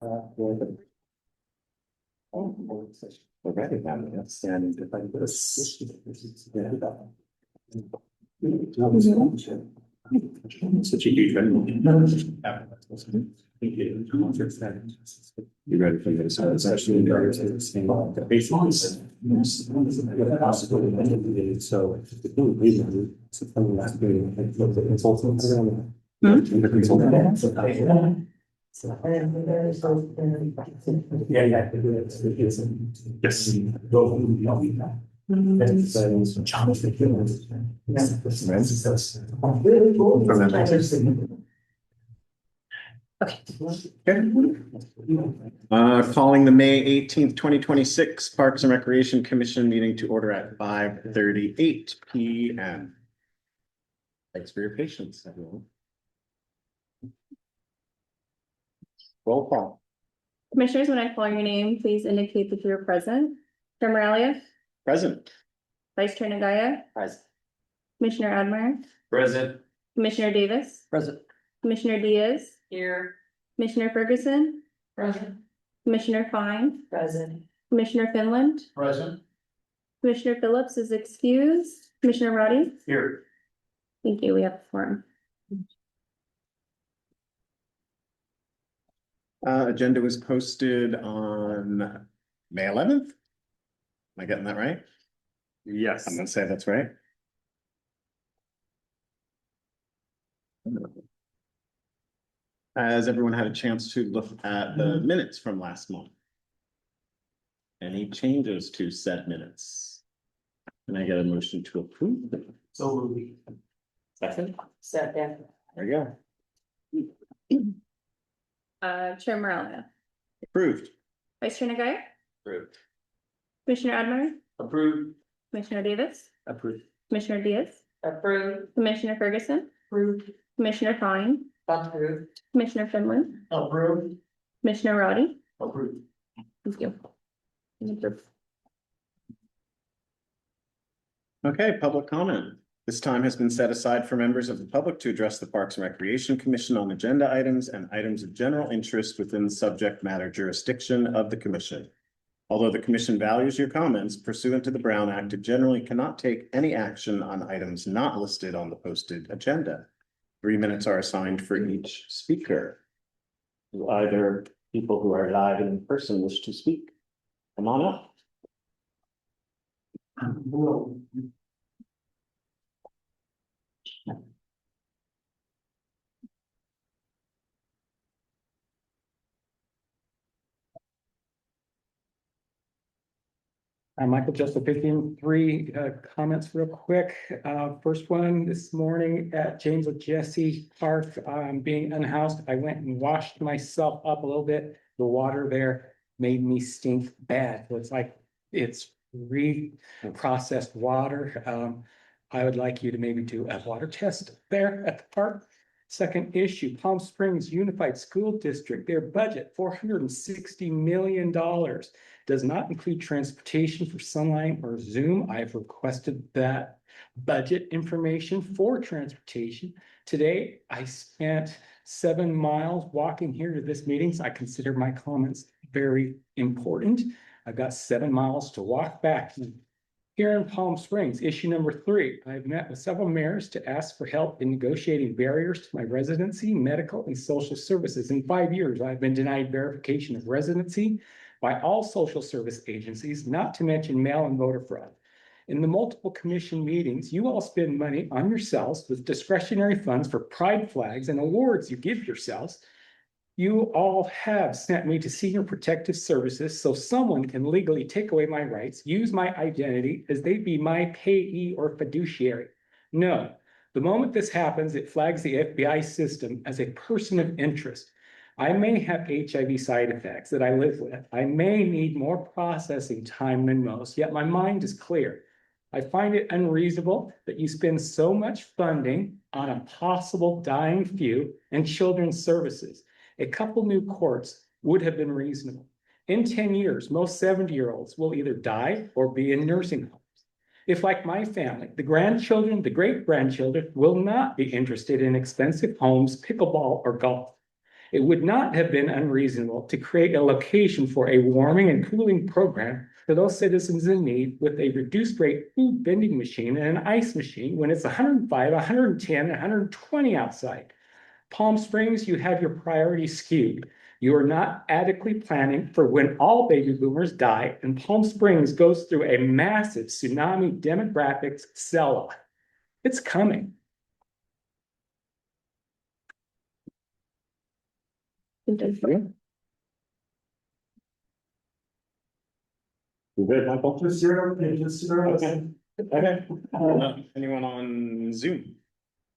Already having it standing if I this. Such a huge. You ready for this? It's actually Calling the May 18th, 2026 Parks and Recreation Commission meeting to order at 5:38 p.m. Thanks for your patience, everyone. Roll call. Commissioners, when I call your name, please indicate that you're present. Chair Moralia? Present. Vice Chair Nagaya? Present. Commissioner Admire? Present. Commissioner Davis? Present. Commissioner Diaz? Here. Commissioner Ferguson? Present. Commissioner Fine? Present. Commissioner Finland? Present. Commissioner Phillips is excused. Commissioner Roddy? Here. Thank you. We have a forum. Agenda was posted on May 11th. Am I getting that right? Yes. I'm gonna say that's right. Has everyone had a chance to look at the minutes from last month? Any changes to said minutes? Can I get a motion to approve them? So moving. Second, Second. there you go. Chair Moralia? Approved. Vice Chair Nagaya? Approved. Commissioner Admire? Approved. Commissioner Davis? Approved. Commissioner Diaz? Approved. Commissioner Ferguson? Approved. Commissioner Fine? Approved. Commissioner Finland? Approved. Commissioner Roddy? Approved. Thank you. Okay, public comment. This time has been set aside for members of the public to address the Parks and Recreation Commission on agenda items and items of general interest within the subject matter jurisdiction of the commission. Although the commission values your comments pursuant to the Brown Act, it generally cannot take any action on items not listed on the posted agenda. 3 minutes are assigned for each speaker. Do either people who are live and in person wish to speak? Come on up. I'm Michael Joseph, 53 comments real quick. First one this morning at James Jesse Park, being unhoused. I went and washed myself up a little bit. The water there made me stink bad. So it's like it's reprocessed water. I would like you to maybe do a water test there at the park. Second issue, Palm Springs Unified School District, their budget, $460 million. Does not include transportation for Sunlight or Zoom. I have requested that budget information for transportation. Today, I spent 7 miles walking here to this meeting, so I consider my comments very important. I've got 7 miles to walk back. Here in Palm Springs, issue number 3, I've met with several mayors to ask for help in negotiating barriers to my residency, medical, and social services. In 5 years, I've been denied verification of residency by all social service agencies, not to mention mail-in voter fraud. In the multiple commission meetings, you all spend money on yourselves with discretionary funds for pride flags and awards you give yourselves. You all have sent me to Senior Protective Services so someone can legally take away my rights, use my identity as they be my payee or fiduciary. No, the moment this happens, it flags the FBI system as a person of interest. I may have HIV side effects that I live with. I may need more processing time than most, yet my mind is clear. I find it unreasonable that you spend so much funding on a possible dying few and children's services. A couple new courts would have been reasonable. In 10 years, most 70-year-olds will either die or be in nursing homes. If, like my family, the grandchildren, the great-grandchildren will not be interested in expensive homes, pickleball, or golf. It would not have been unreasonable to create a location for a warming and cooling program for those citizens in need with a reduced rate food vending machine and an ice machine when it's 105, 110, 120 outside. Palm Springs, you have your priorities skewed. You are not adequately planning for when all baby boomers die and Palm Springs goes through a massive tsunami demographics sell-off. It's coming. You good, Michael? Just zero, just zero. Okay. Anyone on Zoom?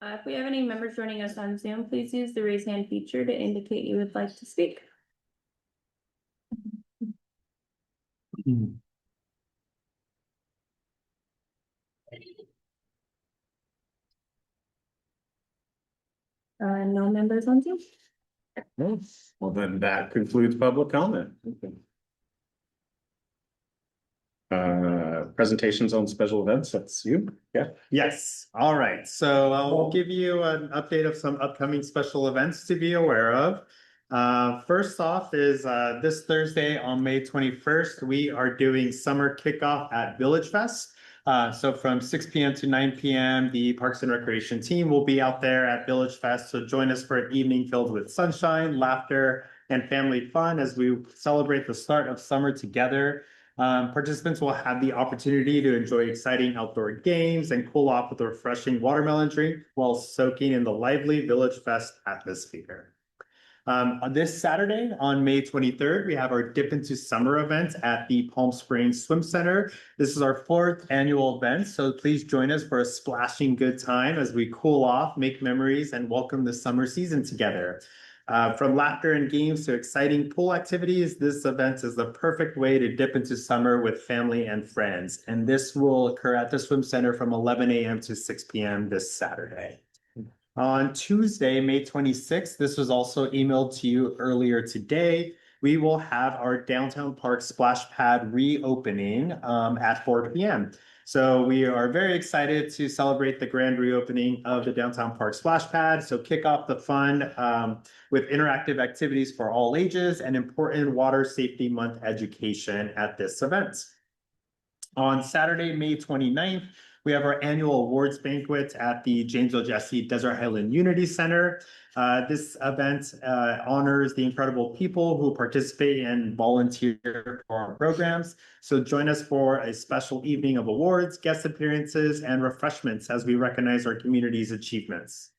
If we have any members joining us on Zoom, please use the raise hand feature to indicate you would like to speak. No members on Zoom? No. Well, then that concludes public comment. Presentations on special events, that's you. Yeah. Yes, all right, so I'll give you an update of some upcoming special events to be aware of. First off is this Thursday on May 21st, we are doing summer kickoff at Village Fest. So from 6 p.m. to 9 p.m., the Parks and Recreation team will be out there at Village Fest. So join us for an evening filled with sunshine, laughter, and family fun as we celebrate the start of summer together. Participants will have the opportunity to enjoy exciting outdoor games and cool off with a refreshing watermelon drink while soaking in the lively Village Fest atmosphere. On this Saturday, on May 23rd, we have our Dip into Summer event at the Palm Springs Swim Center. This is our 4th annual event, so please join us for a splashing good time as we cool off, make memories, and welcome the summer season together. From laughter and games to exciting pool activities, this event is the perfect way to dip into summer with family and friends. And this will occur at the Swim Center from 11 a.m. to 6 p.m. this Saturday. On Tuesday, May 26th, this was also emailed to you earlier today. We will have our Downtown Park Splash Pad reopening at 4 p.m. So we are very excited to celebrate the grand reopening of the Downtown Park Splash Pad. So kick off the fun with interactive activities for all ages and important Water Safety Month education at this event. On Saturday, May 29th, we have our annual awards banquet at the Janesville Jesse Desert Highland Unity Center. This event honors the incredible people who participate and volunteer for our programs. So join us for a special evening of awards, guest appearances, and refreshments as we recognize our community's achievements.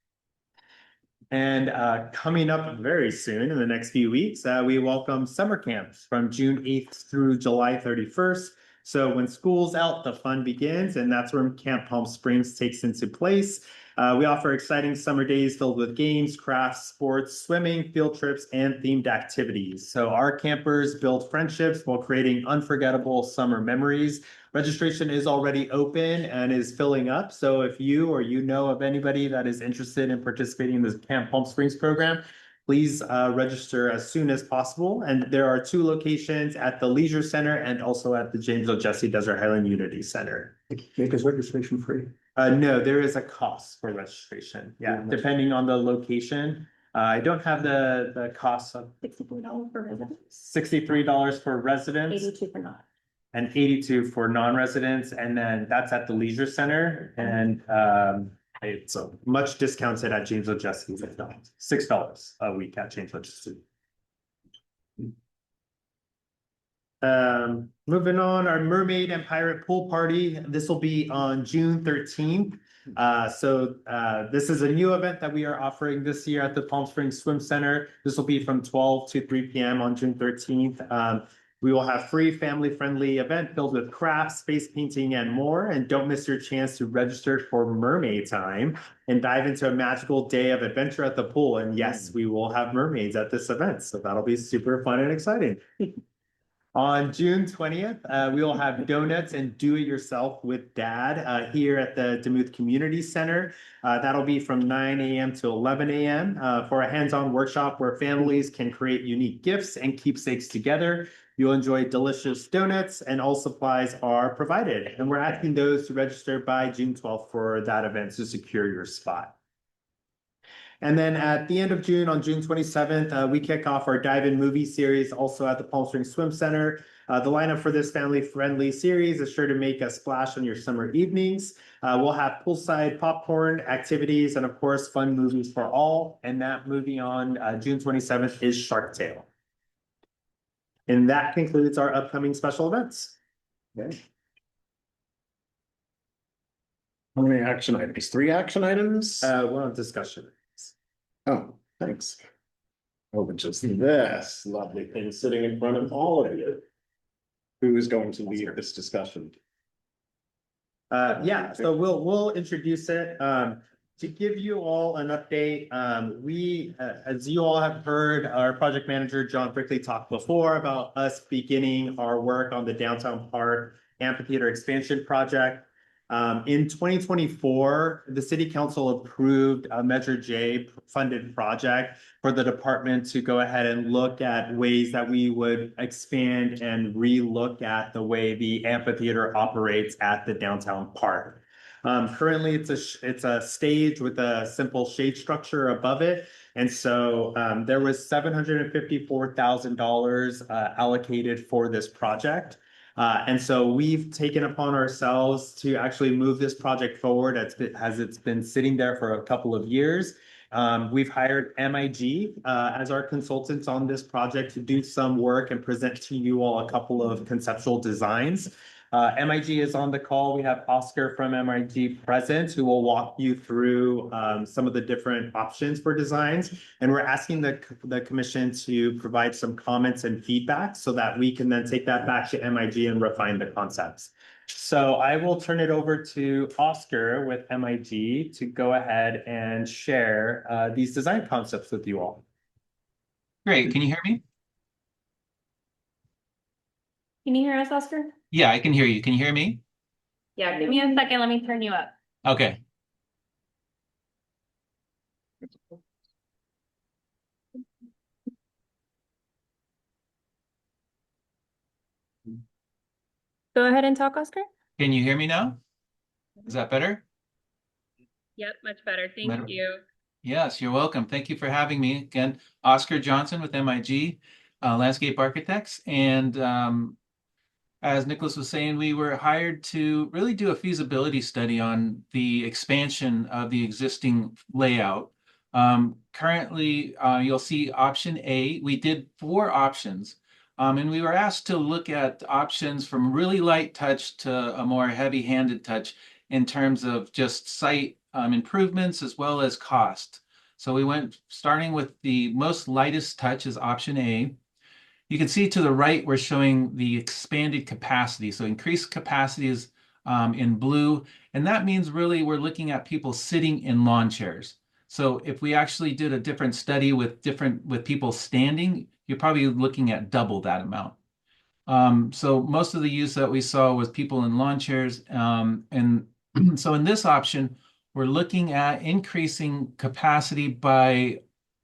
And coming up very soon in the next few weeks, we welcome summer camps from June 8th through July 31st. So when school's out, the fun begins, and that's where Camp Palm Springs takes into place. We offer exciting summer days filled with games, crafts, sports, swimming, field trips, and themed activities. So our campers build friendships while creating unforgettable summer memories. Registration is already open and is filling up. So if you or you know of anybody that is interested in participating in this Camp Palm Springs program, please register as soon as possible. And there are 2 locations at the Leisure Center and also at the Janesville Jesse Desert Highland Unity Center. Make this registration free. No, there is a cost for registration. Yeah, depending on the location. I don't have the cost of $64 for residents, $63 for residents 82 for not. and 82 for non-residents. And then that's at the Leisure Center. And it's much discounted at Janesville Jesse. $6 a week at Janesville Jesse. Moving on, our Mermaid and Pirate Pool Party. This will be on June 13th. This is a new event that we are offering this year at the Palm Springs Swim Center. This will be from 12 to 3 p.m. on June 13th. We will have free family-friendly event filled with crafts, face painting, and more. And don't miss your chance to register for Mermaid Time and dive into a magical day of adventure at the pool. And yes, we will have mermaids at this event, so that'll be super fun and exciting. On June 20th, we will have donuts and do-it-yourself with Dad here at the Demuth Community Center. That'll be from 9 a.m. to 11 a.m. For a hands-on workshop where families can create unique gifts and keepsakes together. You'll enjoy delicious donuts and all supplies are provided. And we're asking those to register by June 12th for that event to secure your spot. And then at the end of June, on June 27th, we kick off our Dive In movie series also at the Palm Springs Swim Center. The lineup for this family-friendly series is sure to make a splash on your summer evenings. We'll have poolside popcorn, activities, and of course, fun movies for all. And that movie on June 27th is Shark Tale. And that concludes our upcoming special events. Okay. How many action items? 3 action items? We're on discussion. Oh, thanks. Oh, but just this lovely thing sitting in front of all of you. Who is going to lead this discussion? Yeah, so we'll introduce it. To give you all an update, we, as you all have heard, our project manager, John Brickley, talked before about us beginning our work on the Downtown Park Amphitheater Expansion Project. In 2024, the city council approved a Measure J funded project for the department to go ahead and look at ways that we would expand and re-look at the way the amphitheater operates at the downtown park. Currently, it's a stage with a simple shade structure above it. And so there was $754,000 allocated for this project. And so we've taken upon ourselves to actually move this project forward as it's been sitting there for a couple of years. We've hired MIG as our consultants on this project to do some work and present to you all a couple of conceptual designs. MIG is on the call. We have Oscar from MIG present who will walk you through some of the different options for designs. And we're asking the commission to provide some comments and feedback so that we can then take that back to MIG and refine the concepts. So I will turn it over to Oscar with MIG to go ahead and share these design concepts with you all. Great. Can you hear me? Can you hear us, Oscar? Yeah, I can hear you. Can you hear me? Yeah, Give me a second, let me turn you up. Okay. Go ahead and talk, Oscar. Can you hear me now? Is that better? Yep, much better. Better. Thank you. Yes, you're welcome. Thank you for having me again. Oscar Johnson with MIG Landscape Architects. And as Nicholas was saying, we were hired to really do a feasibility study on the expansion of the existing layout. Currently, you'll see option A. We did 4 options. And we were asked to look at options from really light touch to a more heavy-handed touch in terms of just site improvements as well as cost. So we went starting with the most lightest touch is option A. You can see to the right, we're showing the expanded capacity. So increased capacity is in blue. And that means really we're looking at people sitting in lawn chairs. So if we actually did a different study with people standing, you're probably looking at double that amount. So most of the use that we saw was people in lawn chairs. And so in this option, we're looking at increasing capacity by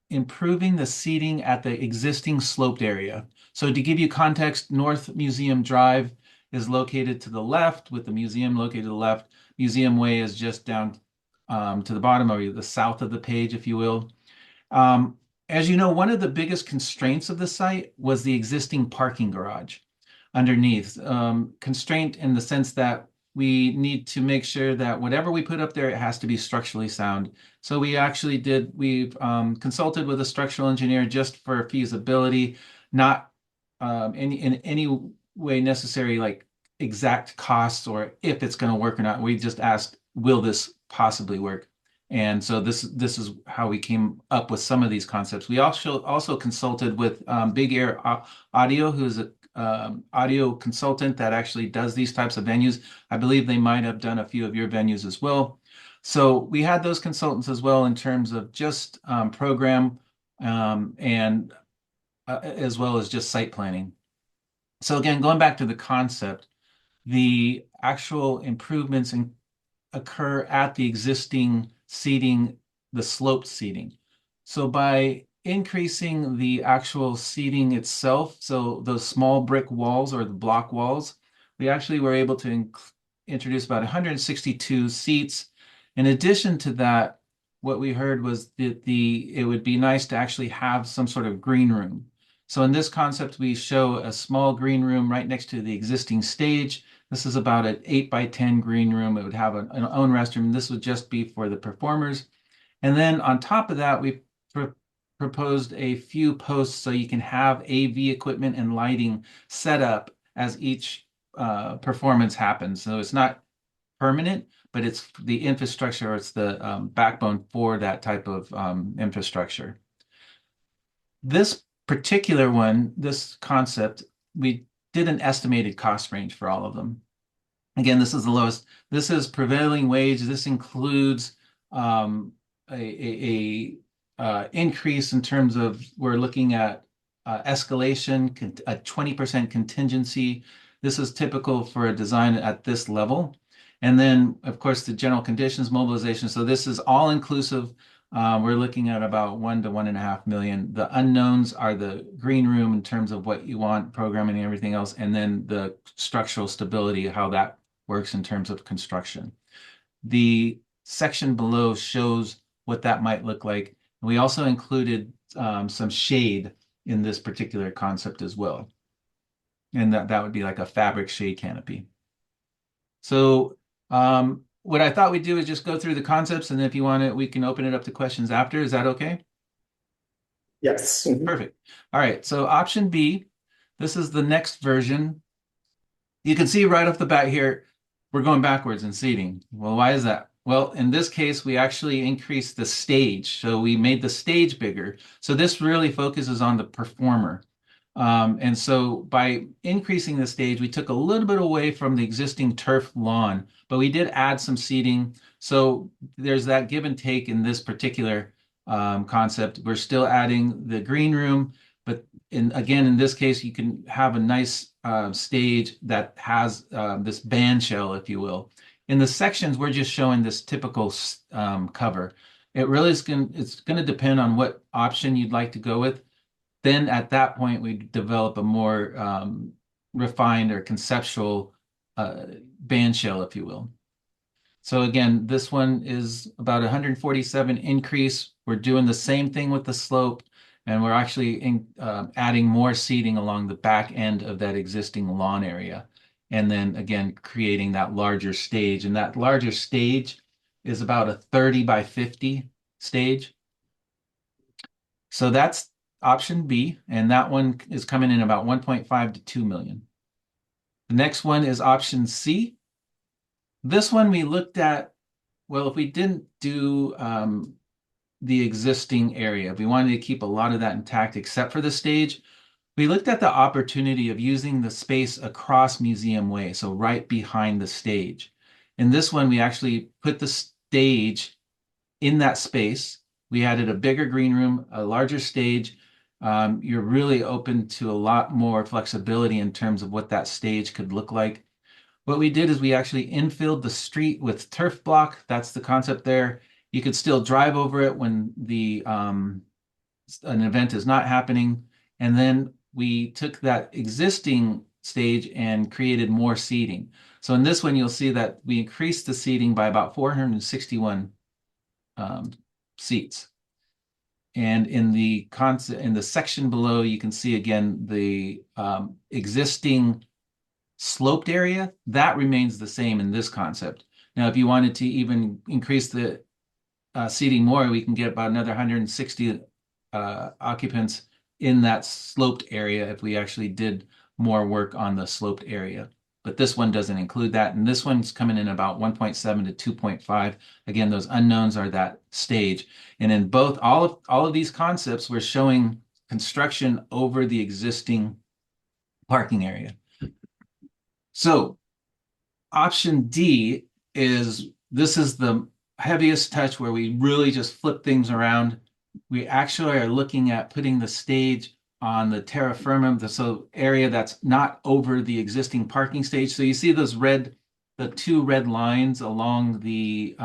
improving the seating at the existing sloped area. So to give you context, North Museum Drive is located to the left with the museum located to the left. Museum Way is just down to the bottom or the south of the page, if you will. As you know, one of the biggest constraints of the site was the existing parking garage underneath. Constraint in the sense that we need to make sure that whatever we put up there, it has to be structurally sound. So we've consulted with a structural engineer just for feasibility, not in any way necessary, like exact costs or if it's going to work or not. We just asked, will this possibly work? And so this is how we came up with some of these concepts. We also consulted with Big Air Audio, who's a audio consultant that actually does these types of venues. I believe they might have done a few of your venues as well. So we had those consultants as well in terms of just program and as well as just site planning. So again, going back to the concept, the actual improvements occur at the existing seating, the sloped seating. So by increasing the actual seating itself, so those small brick walls or the block walls, we actually were able to introduce about 162 seats. In addition to that, what we heard was that it would be nice to actually have some sort of green room. So in this concept, we show a small green room right next to the existing stage. This is about an 8x10 green room. It would have an own restroom. This would just be for the performers. And then on top of that, we proposed a few posts so you can have AV equipment and lighting set up as each performance happens. So it's not permanent, but it's the infrastructure, or it's the backbone for that type of infrastructure. This particular one, this concept, we did an estimated cost range for all of them. Again, this is the lowest. This is prevailing wage. This includes increase in terms of, we're looking at escalation, a 20% contingency. This is typical for a design at this level. And then, of course, the general conditions mobilization. So this is all inclusive. We're looking at about 1 to 1.5 million. The unknowns are the green room in terms of what you want, programming and everything else, and then the structural stability, how that works in terms of construction. The section below shows what that might look like. We also included some shade in this particular concept as well. And that would be like a fabric shade canopy. So what I thought we'd do is just go through the concepts, and if you want it, we can open it up to questions after. Is that okay? Yes. Perfect. All right, so option B, this is the next version. You can see right off the bat here, we're going backwards in seating. Well, why is that? Well, in this case, we actually increased the stage. So we made the stage bigger. So this really focuses on the performer. And so by increasing the stage, we took a little bit away from the existing turf lawn, but we did add some seating. So there's that give and take in this particular concept. We're still adding the green room, but again, in this case, you can have a nice stage that has this band shell, if you will. In the sections, we're just showing this typical cover. It really is it's going to depend on what option you'd like to go with. Then at that point, we develop a more refined or conceptual band shell, if you will. So again, this one is about 147 increase. We're doing the same thing with the slope, and we're actually adding more seating along the back end of that existing lawn area. And then again, creating that larger stage. And that larger stage is about a 30 by 50 stage. So that's option B, and that one is coming in about 1.5 to 2 million. The next one is option C. This one we looked at, well, if we didn't do the existing area, if we wanted to keep a lot of that intact except for the stage, we looked at the opportunity of using the space across Museum Way, so right behind the stage. In this one, we actually put the stage in that space. We added a bigger green room, a larger stage. You're really open to a lot more flexibility in terms of what that stage could look like. What we did is we actually infilled the street with turf block. That's the concept there. You could still drive over it when an event is not happening. And then we took that existing stage and created more seating. So in this one, you'll see that we increased the seating by about 461 seats. And in the section below, you can see again the existing sloped area that remains the same in this concept. Now, if you wanted to even increase the seating more, we can get about another 160 occupants in that sloped area if we actually did more work on the sloped area. But this one doesn't include that. And this one's coming in about 1.7 to 2.5. Again, those unknowns are that stage. And in both, all of these concepts, we're showing construction over the existing parking area. So option D this is the heaviest touch where we really just flip things around. We actually are looking at putting the stage on the terra firma, the area that's not over the existing parking stage. So you see those the two red lines along the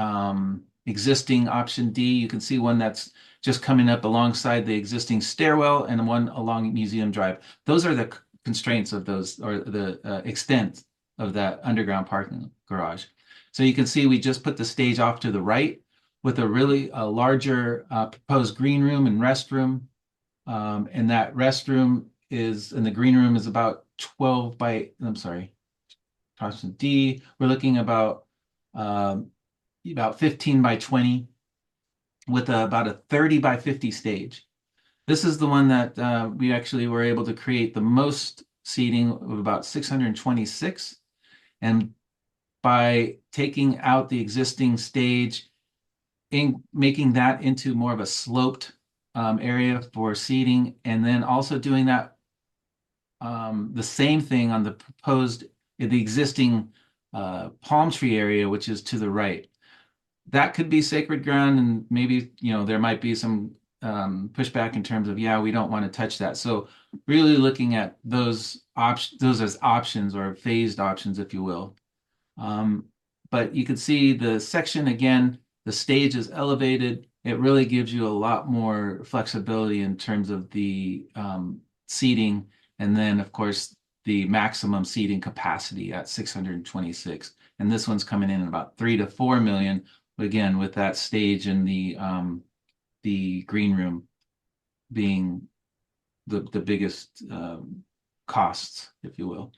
existing option D. You can see one that's just coming up alongside the existing stairwell and one along Museum Drive. Those are the constraints of those, or the extent of that underground parking garage. So you can see we just put the stage off to the right. with a larger proposed green room and restroom. And that restroom and the green room is about 12 by, I'm sorry, option D, we're looking about 15 by 20 with about a 30 by 50 stage. This is the one that we actually were able to create the most seating of about 626. And by taking out the existing stage, making that into more of a sloped area for seating, and then also doing that the same thing on the existing palm tree area, which is to the right. That could be sacred ground, and maybe, there might be some pushback in terms of, yeah, we don't want to touch that. So really looking at those as options or phased options, if you will. But you can see the section again, the stage is elevated. It really gives you a lot more flexibility in terms of the seating. And then, of course, the maximum seating capacity at 626. And this one's coming in at about 3 to 4 million, again, with that stage and the green room being the biggest costs, if you will.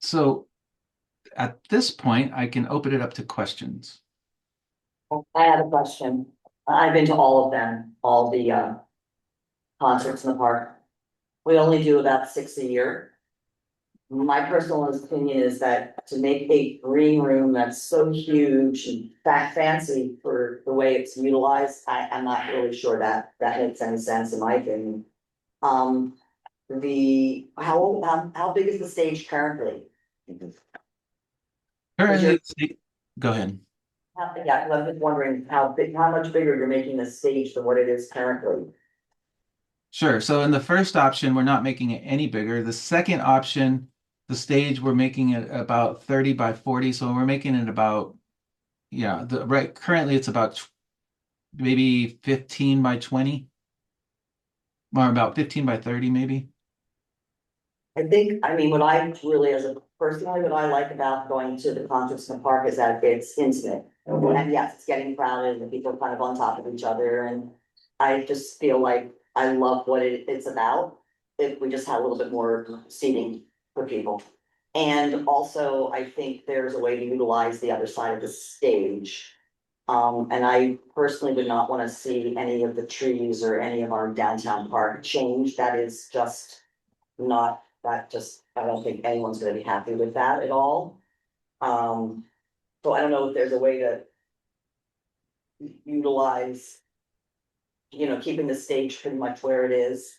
So at this point, I can open it up to questions. I had a question. I've been to all of them, all the concerts in the park. We only do about 6 a year. My personal opinion is that to make a green room that's so huge and fancy for the way it's utilized, I'm not really sure that makes any sense in my opinion. How big is the stage currently? Currently, go ahead. Yeah, I'm just wondering how much bigger you're making the stage than what it is currently. Sure. So in the first option, we're not making it any bigger. The second option, the stage, we're making it about 30 by 40. So we're making it about, currently it's about maybe 15 by 20. Or about 15 by 30, maybe. What I really, personally, what I like about going to the concerts in the park is that it's intimate. And yes, it's getting crowded and people are kind of on top of each other, and I just feel like I love what it's about. If we just had a little bit more seating for people. And also, I think there's a way to utilize the other side of the stage. And I personally would not want to see any of the trees or any of our downtown park change. That is just not, I don't think anyone's gonna be happy with that at all. So I don't know if there's a way to utilize, keeping the stage pretty much where it is.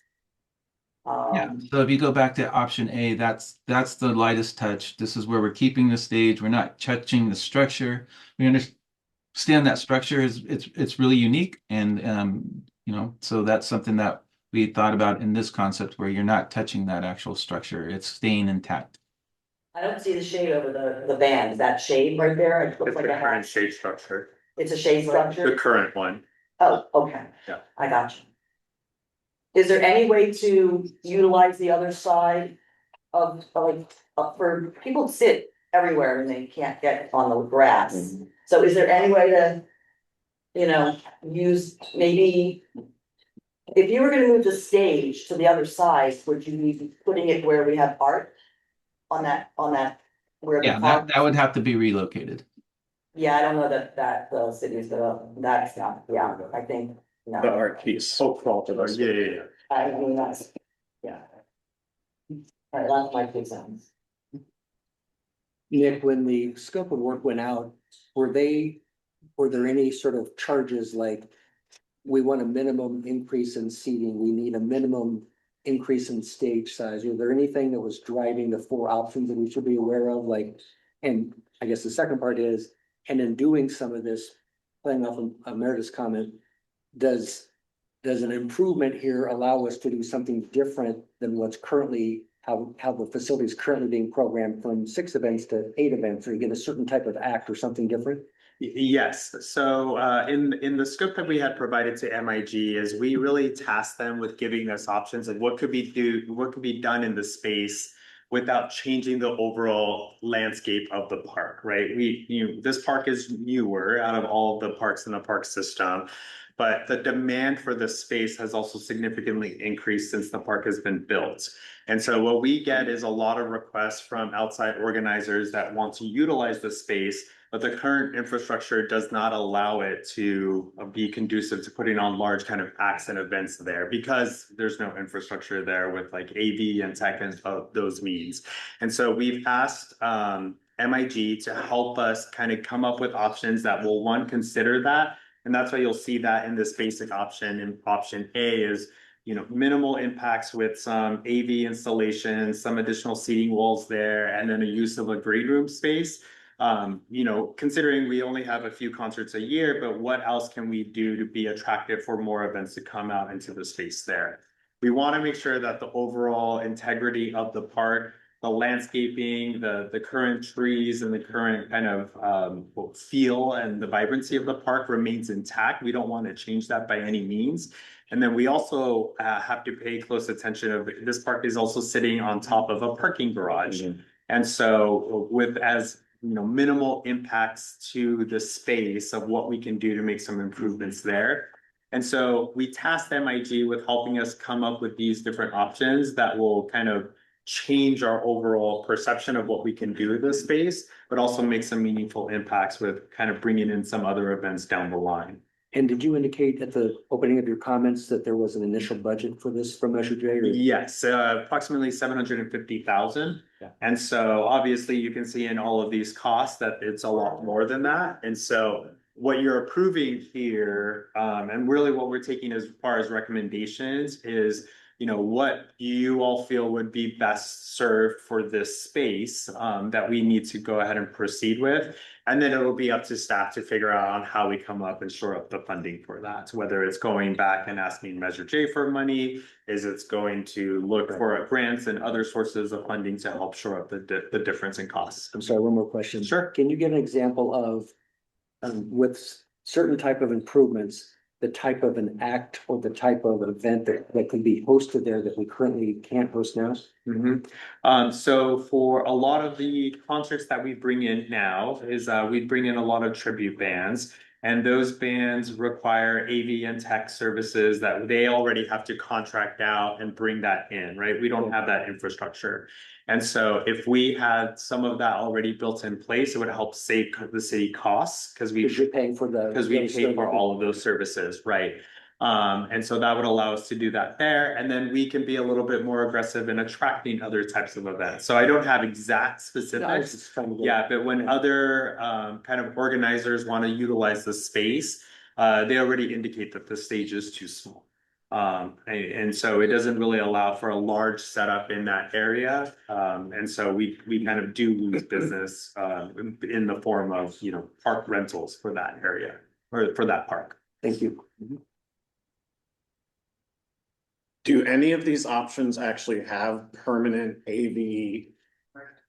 Yeah. So if you go back to option A, that's the lightest touch. This is where we're keeping the stage. We're not touching the structure. We understand that structure it's really unique, and so that's something that we thought about in this concept where you're not touching that actual structure. It's staying intact. I don't see the shade over the band. Is that shade right there? It looks It's like the a current hat. shade structure, It's a shade the structure? current one. Oh, okay. Yeah. I got you. Is there any way to utilize the other side of for people to sit everywhere and they can't get on the grass? So is there any way to, use maybe, if you were gonna move the stage to the other side, would you be putting it where we have art? On that, where the Yeah, park? that would have to be relocated. Yeah, I don't know that the city's gonna, that's not, yeah, I think, no. The art piece. Yeah. I mean, that's, yeah. Alright, that's my 2 cents. Nick, when the scope of work went out, were there any sort of charges like, we want a minimum increase in seating, we need a minimum increase in stage size? Was there anything that was driving the 4 options that we should be aware of? And I guess the second part is, and in doing some of this, playing off of Meredith's comment, does an improvement here allow us to do something different than what's currently, how the facility is currently being programmed from 6 events to 8 events, or you get a certain type of act or something different? Yes, so in the scope that we had provided to MIG is we really tasked them with giving us options of what could be done in the space without changing the overall landscape of the park, right? This park is newer out of all of the parks in the park system. But the demand for the space has also significantly increased since the park has been built. And so what we get is a lot of requests from outside organizers that want to utilize the space, but the current infrastructure does not allow it to be conducive to putting on large kind of acts and events there because there's no infrastructure there with like AV and tech and those means. And so we've asked MIG to help us kind of come up with options that will, one, consider that. And that's why you'll see that in this basic option. And option A is, minimal impacts with some AV installations, some additional seating walls there, and then a use of a green room space. Considering we only have a few concerts a year, but what else can we do to be attractive for more events to come out into the space there? We want to make sure that the overall integrity of the park, the landscaping, the current trees and the current kind of feel and the vibrancy of the park remains intact. We don't want to change that by any means. And then we also have to pay close attention of this park is also sitting on top of a parking garage. And so with minimal impacts to the space of what we can do to make some improvements there. And so we tasked MIG with helping us come up with these different options that will kind of change our overall perception of what we can do with this space, but also make some meaningful impacts with kind of bringing in some other events down the line. And did you indicate at the opening of your comments that there was an initial budget for this from Measure J? Or? Yes, approximately 750,000. Yeah. And so obviously you can see in all of these costs that it's a lot more than that. And so what you're approving here, and really what we're taking as far as recommendations is, what you all feel would be best served for this space that we need to go ahead and proceed with. And then it'll be up to staff to figure out on how we come up and shore up the funding for that. Whether it's going back and asking Measure J for money, is it's going to look for grants and other sources of funding to help shore up the difference in costs. I'm sorry, one more question. Sure. Can you give an example of, with certain type of improvements, the type of an act or the type of event that could be hosted there that we currently can't host now? So for a lot of the concerts that we bring in now is we bring in a lot of tribute bands, and those bands require AV and tech services that they already have to contract out and bring that in, right? We don't have that infrastructure. And so if we had some of that already built in place, it would help save the city costs because we paying for because we pay for all of those services, right? And so that would allow us to do that there. And then we can be a little bit more aggressive in attracting other types of events. So I don't have exact specifics. Yeah, but when other kind of organizers want to utilize the space, they already indicate that the stage is too small. And so it doesn't really allow for a large setup in that area. And so we kind of do lose business in the form of, park rentals for that area or for that park. Thank you. Do any of these options actually have permanent AV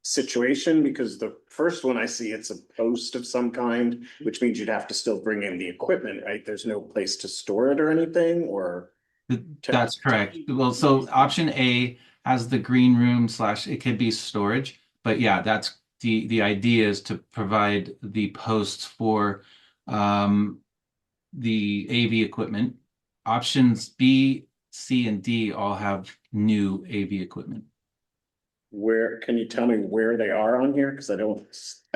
situation? Because the first one I see, it's a post of some kind, which means you'd have to still bring in the equipment, right? There's no place to store it or anything, or? That's correct. Well, so option A has the green room / it could be storage, but yeah, that's the idea is to provide the posts for the AV equipment. Options B, C, and D all have new AV equipment. Where, can you tell me where they are on here? Because I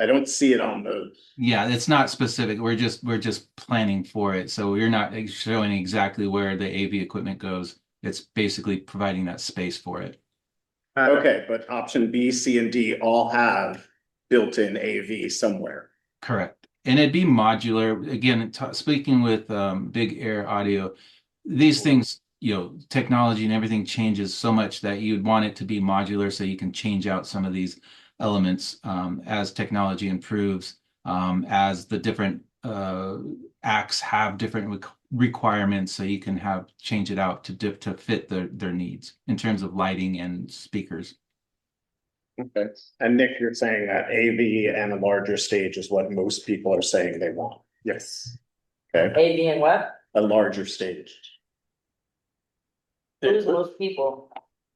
don't see it on the. Yeah, it's not specific. We're just planning for it. So we're not showing exactly where the AV equipment goes. It's basically providing that space for it. Okay, but option B, C, and D all have built-in AV somewhere. Correct. And it'd be modular. Again, speaking with Big Air Audio, these things, technology and everything changes so much that you'd want it to be modular so you can change out some of these elements as technology improves, as the different acts have different requirements, so you can change it out to fit their needs in terms of lighting and speakers. Okay. And Nick, you're saying that AV and a larger stage is what most people are saying they want. Yes. Okay. AV and what? A larger stage. Who's most people?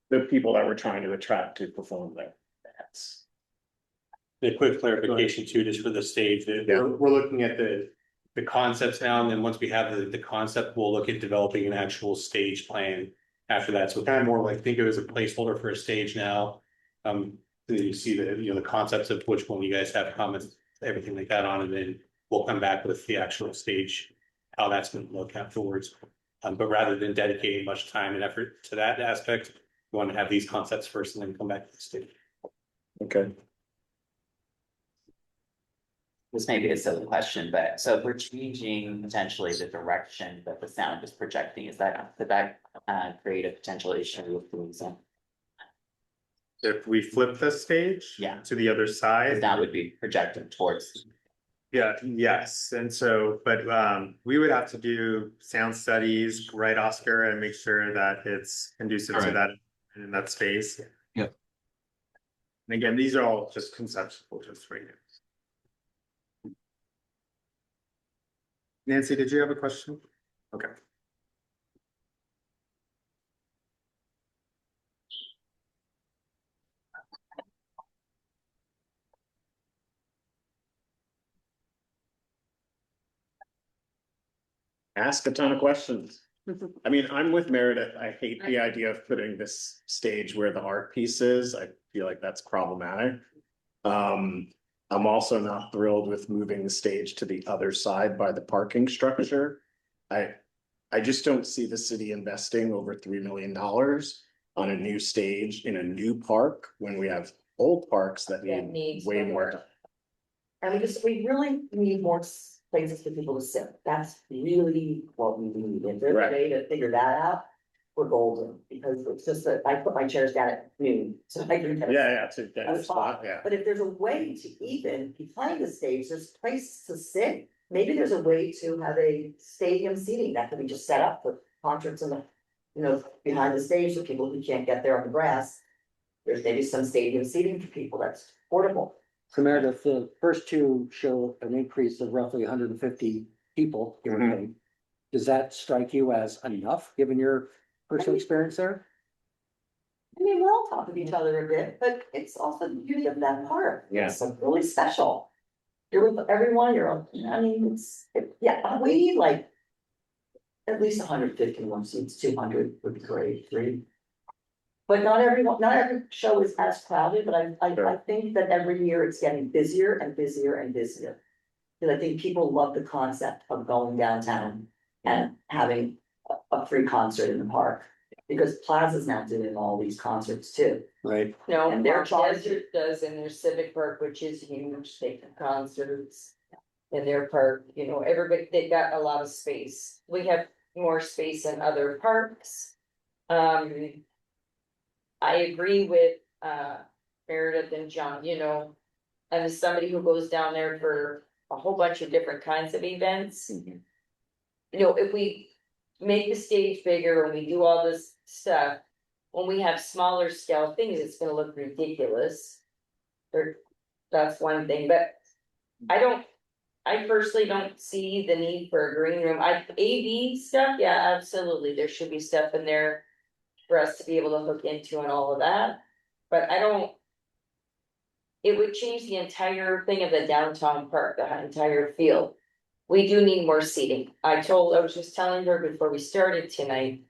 The people that we're trying to attract to perform there. events. A quick clarification too, just for the stage, that we're looking at the concepts now, and then once we have the concept, we'll look at developing an actual stage plan after that. So kind of more like, think of it as a placeholder for a stage now. Then you see the concepts of which one you guys have comments, everything like that on, and then we'll come back with the actual stage, how that's gonna look afterwards. But rather than dedicating much time and effort to that aspect, we want to have these concepts first and then come back to the stage. Okay. This may be a silly question, but so if we're changing potentially the direction that the sound is projecting, could that create a potential issue with doing so? If we flip the stage. Yeah. To the other side. That would be projected towards. Yeah, yes, and so, but we would have to do sound studies, right, Oscar, and make sure that it's conducive to Correct. that in that space. Yep. And again, these are all just conceptual, just right now. Nancy, did you have a question? Okay. Ask a ton of questions. I mean, I'm with Meredith. I hate the idea of putting this stage where the art piece is. I feel like that's problematic. I'm also not thrilled with moving the stage to the other side by the parking structure. I just don't see the city investing over $3 million on a new stage in a new park when we have old parks that need way more. And we really need more places for people to sit. That's really what we need. If there's a Right. way to figure that out, we're golden, because it's just that I put my chairs down at noon, so I can. Yeah, it's a That's dead spot, fine. yeah. But if there's a way to even behind the stage, there's place to sit. Maybe there's a way to have a stadium seating that could be just set up for concerts in the, behind the stage for people who can't get there on the grass. There's maybe some stadium seating for people that's portable. So Meredith, the first two show an increase of roughly 150 people. give or Mhm. take. Does that strike you as enough, given your personal experience there? I mean, we're all talking to each other a bit, but it's also the beauty of that park. Yeah. It's really special. You're with everyone, I mean, we need like. At least 150 more seats, 200 would be great, 3. But not every show is as crowded, but I think that every year it's getting busier and busier and busier. Because I think people love the concept of going downtown and having a free concert in the park. Because Plaza's now doing all these concerts too. Right. No, And they're Park charging- Desert does in their civic park, which is huge, they have concerts. In their park, everybody, they got a lot of space, we have more space in other parks. I agree with Meredith and John, and as somebody who goes down there for a whole bunch of different kinds of events. If we make the stage bigger and we do all this stuff, when we have smaller scale things, it's gonna look ridiculous. That's one thing, but I personally don't see the need for a green room. AV stuff, yeah, absolutely, there should be stuff in there for us to be able to hook into and all of that, but it would change the entire thing of the downtown park, the entire field. We do need more seating. I was just telling her before we started tonight.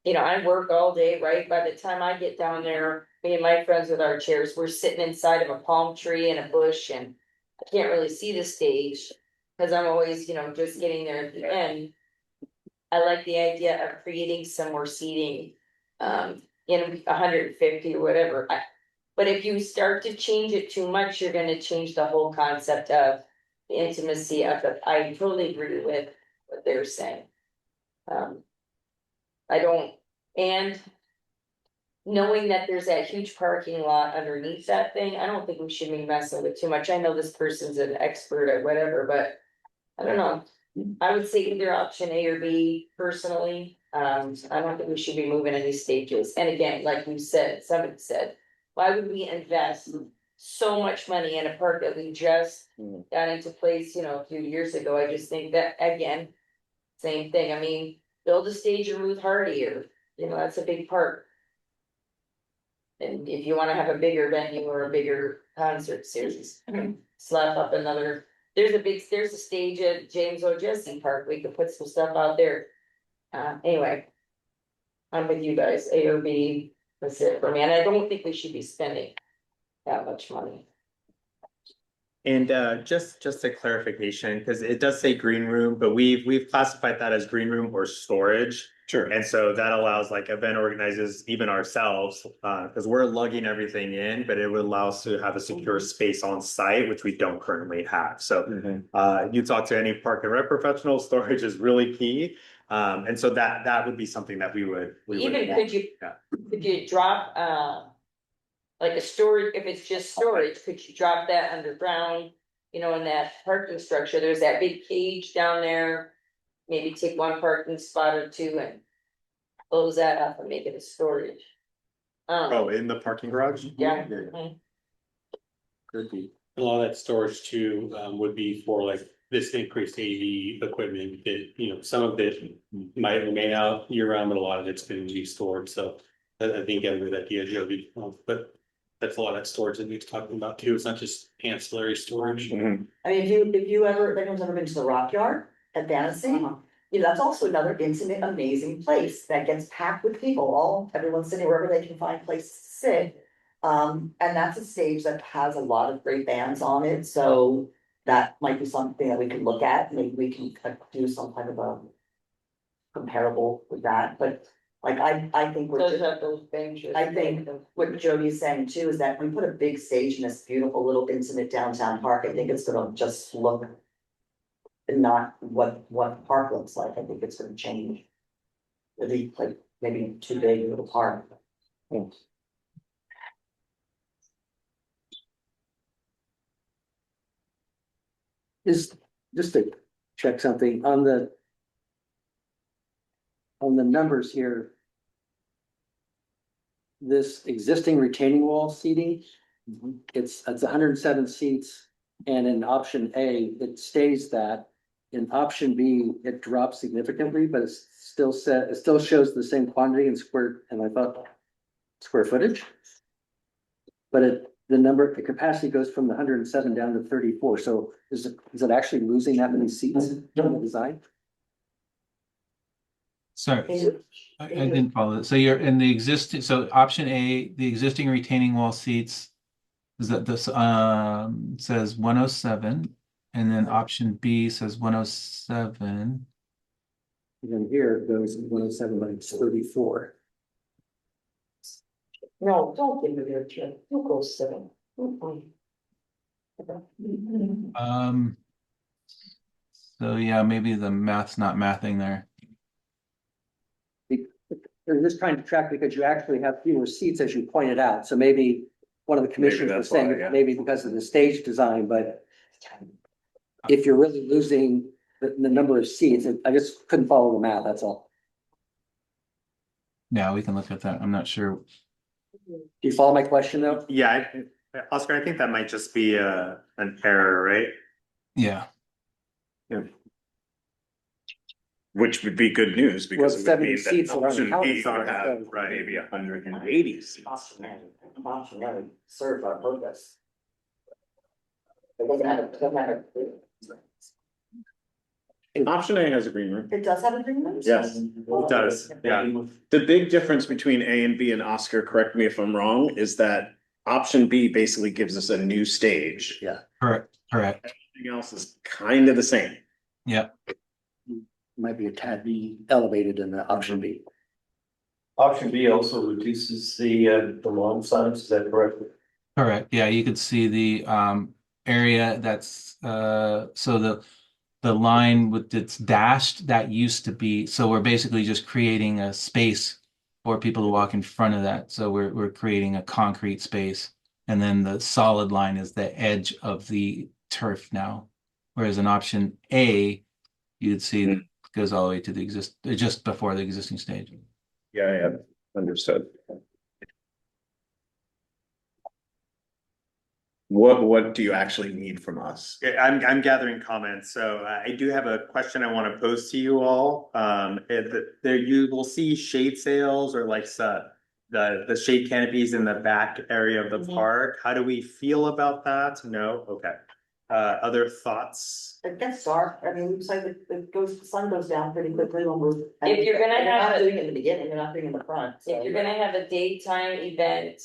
I work all day, right? By the time I get down there, me and my friends with our chairs, we're sitting inside of a palm tree and a bush, and I can't really see the stage. Cause I'm always, just getting there at the end. I like the idea of creating some more seating, in 150 or whatever. But if you start to change it too much, you're gonna change the whole concept of the intimacy of it. I totally agree with what they're saying. And knowing that there's that huge parking lot underneath that thing, I don't think we should be messing with too much. I know this person's an expert at whatever, but I don't know. I would say either option A or B personally. I don't think we should be moving any stages. And again, like you said, somebody said, why would we invest so much money in a park that we just got into place, a few years ago? I just think that, again, same thing. I mean, build a stage in Ruth Hardy, or, that's a big park. And if you wanna have a bigger venue or a bigger concert series, slap up another, there's a stage at James O. Jesse Park, we could put some stuff out there. Anyway. I'm with you guys, A or B, that's it for me, and I don't think we should be spending that much money. And just a clarification, because it does say green room, but we've classified that as green room or storage. Sure. And so that allows like event organizers, even ourselves, because we're lugging everything in, but it would allow us to have a secure space on site, which we don't currently have. So you talk to any park and rec professional, storage is really key. And so that would be something that we would. Even want. could you drop, like a storage, if it's just storage, could you drop that underground? You know, in that parking structure, there's that big cage down there. Maybe take one parking spot or two and close that up and make it a storage. Oh, in the parking garage? Yeah. Could be. A lot of that storage too, would be for like this increased AV equipment that, you know, some of it might remain out year round, but a lot of it's been restored, so. I think I agree with that idea, Jody, but that's a lot of that storage that we're talking about too, it's not just ancillary storage. I mean, if anyone's ever been to the Rock Yard at Vanity, you know, that's also another intimate, amazing place that gets packed with people, everyone's sitting wherever they can find places to sit. And that's a stage that has a lot of great bands on it, so that might be something that we can look at, maybe we can do some kind of a comparable with that, but like, I think Does have those benches. I think what Jody's saying too is that when we put a big stage in this beautiful little intimate downtown park, I think it's gonna just look. Not what the park looks like, I think it's gonna change. Really, like, maybe too big of a park. Is, just to check something on the numbers here. This existing retaining wall seating, it's 107 seats, and in option A, it stays that. In option B, it drops significantly, but it still shows the same quantity in square, and I thought square footage. But the capacity goes from the 107 down to 34, so is it actually losing that many seats in the design? Sorry, I didn't follow it. So you're in the existing, so option A, the existing retaining wall seats. Is that this, says 107, and then option B says 107. And then here it goes 107, but it's 34. No, don't give me your check, you'll go 7. So yeah, maybe the math's not mathing there. They're just trying to track because you actually have fewer seats, as you pointed out, so maybe one of the commissioners was that's why, saying yeah. maybe because of the stage design, but. If you're really losing the number of seats, I just couldn't follow the math, that's all. Yeah, we can look at that. I'm not sure. Do you follow my question though? Yeah, Oscar, I think that might just be an error, right? Yeah. Which would be good news because Well, it would 70 mean seats that are on the option house, B would so- have maybe 180 seats. Option A serve our purpose. It doesn't have a. Option A has a green room. It does have a green room? Yes, It does, yeah. The big difference between A and B, and Oscar, correct me if I'm wrong, is that option B basically gives us a new stage. Yeah. Correct. Everything else is kind of the same. Yeah. Might be a tad elevated in the option B. Option B also reduces the lawn signs, is that correct? Correct. Yeah, you could see the area that's so the line with its dashed that used to be, so we're basically just creating a space for people to walk in front of that. So we're creating a concrete space, and then the solid line is the edge of the turf now. Whereas in option A, you'd see that it goes all the way to the just before the existing stage. Yeah, understood. What do you actually need from us? Yeah, I'm gathering comments, so I do have a question I want to pose to you all. There you will see shade sails or like the shade canopies in the back area of the Mhm. park. How do we feel about that? No, okay. Other thoughts? It gets dark, I mean, it's like the sun goes down pretty quickly when we're. If you're gonna and you're have not a- doing it in the beginning, you're not doing it in the front, so. If you're gonna have a daytime event.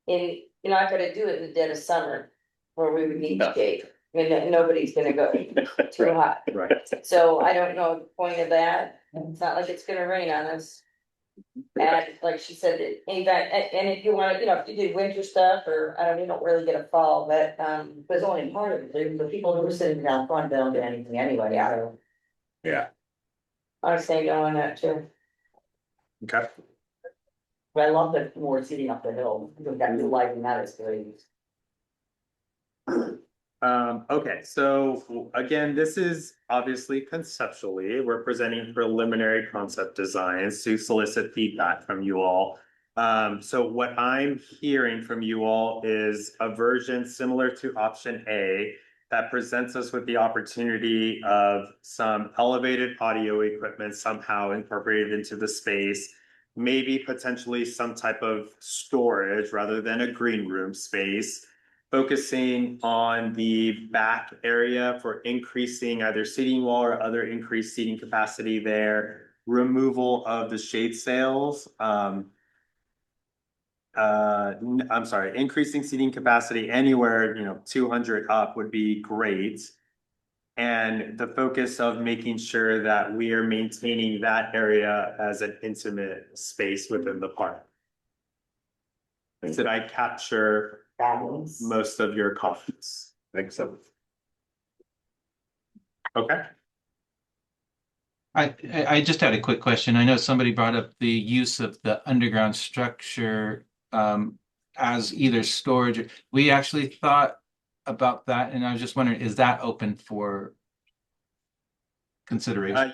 You're not gonna do it in the dead of summer, where we would need No. shade, I mean, nobody's gonna go too hot. Right. So I don't know the point of that, it's not like it's gonna rain on us. And like she said, in fact, and if you wanna, if you do winter stuff, or I don't, you don't really get a fall, but, But it's only part of it, the people who are sitting down front, they don't get anything anyway, so. Yeah. I say no on that too. Okay. But I love the more seating up the hill, we've got new lighting, that is great. Okay, so again, this is obviously conceptually, we're presenting preliminary concept designs to solicit feedback from you all. So what I'm hearing from you all is a version similar to option A that presents us with the opportunity of some elevated audio equipment somehow incorporated into the space. Maybe potentially some type of storage rather than a green room space. Focusing on the back area for increasing either seating wall or other increased seating capacity there. Removal of the shade sails. I'm sorry, increasing seating capacity anywhere, 200 up would be great. And the focus of making sure that we are maintaining that area as an intimate space within the park. Did I capture Fabulous. most of your comments? I think so. Okay. I just had a quick question. I know somebody brought up the use of the underground structure as either storage. We actually thought about that, and I was just wondering, is that open for consideration?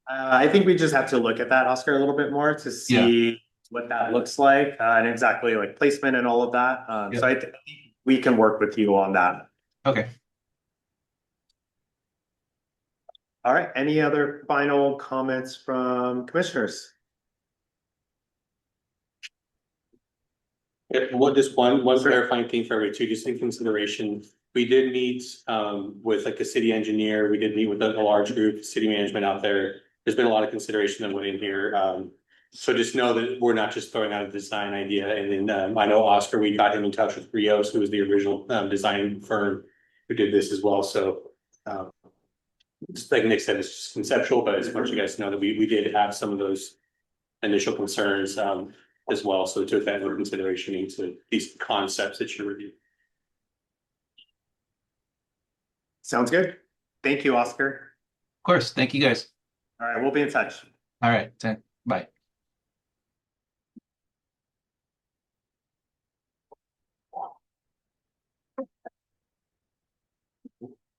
I think we just have to look at that, Oscar, a little bit more to see what that looks like and exactly like placement and all of that. So I think we can work with you on that. Okay. All right, any other final comments from commissioners? Just one clarifying thing for everybody too, just in consideration. We did meet with like a city engineer, we did meet with a large group, city management out there. There's been a lot of consideration that went in here. So just know that we're not just throwing out a design idea. And then I know Oscar, we got him in touch with Rios, who was the original design firm who did this as well. So just like Nick said, it's just conceptual, but I just want you guys to know that we did have some of those initial concerns as well. So took that into consideration into these concepts that you're reviewing. Sounds good. Thank you, Oscar. Of course. Thank you, guys. All right, we'll be in touch. All right. Bye.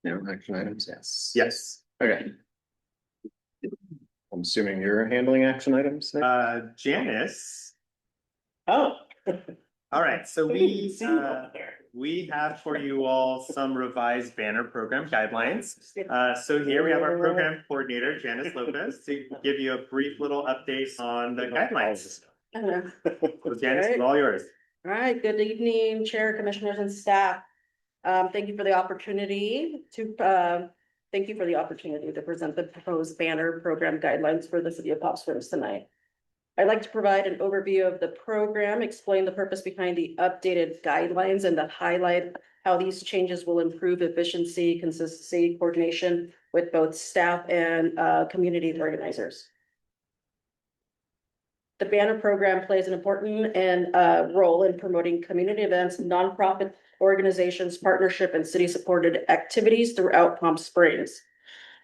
No action items, yes. Yes. Okay. I'm assuming you're handling action items, Nick? Janice. Oh. All right, so we have for you all some revised banner program guidelines. So here we have our program coordinator, Janice Lopez, to give you a brief little update on the guidelines. So Janice, it's all yours. All right, good evening, Chair, Commissioners, and staff. Thank you for the opportunity to present the proposed banner program guidelines for the city of Palm Springs tonight. I'd like to provide an overview of the program, explain the purpose behind the updated guidelines, and to highlight how these changes will improve efficiency, consistency, coordination with both staff and community organizers. The banner program plays an important role in promoting community events, nonprofit organizations, partnership, and city-supported activities throughout Palm Springs.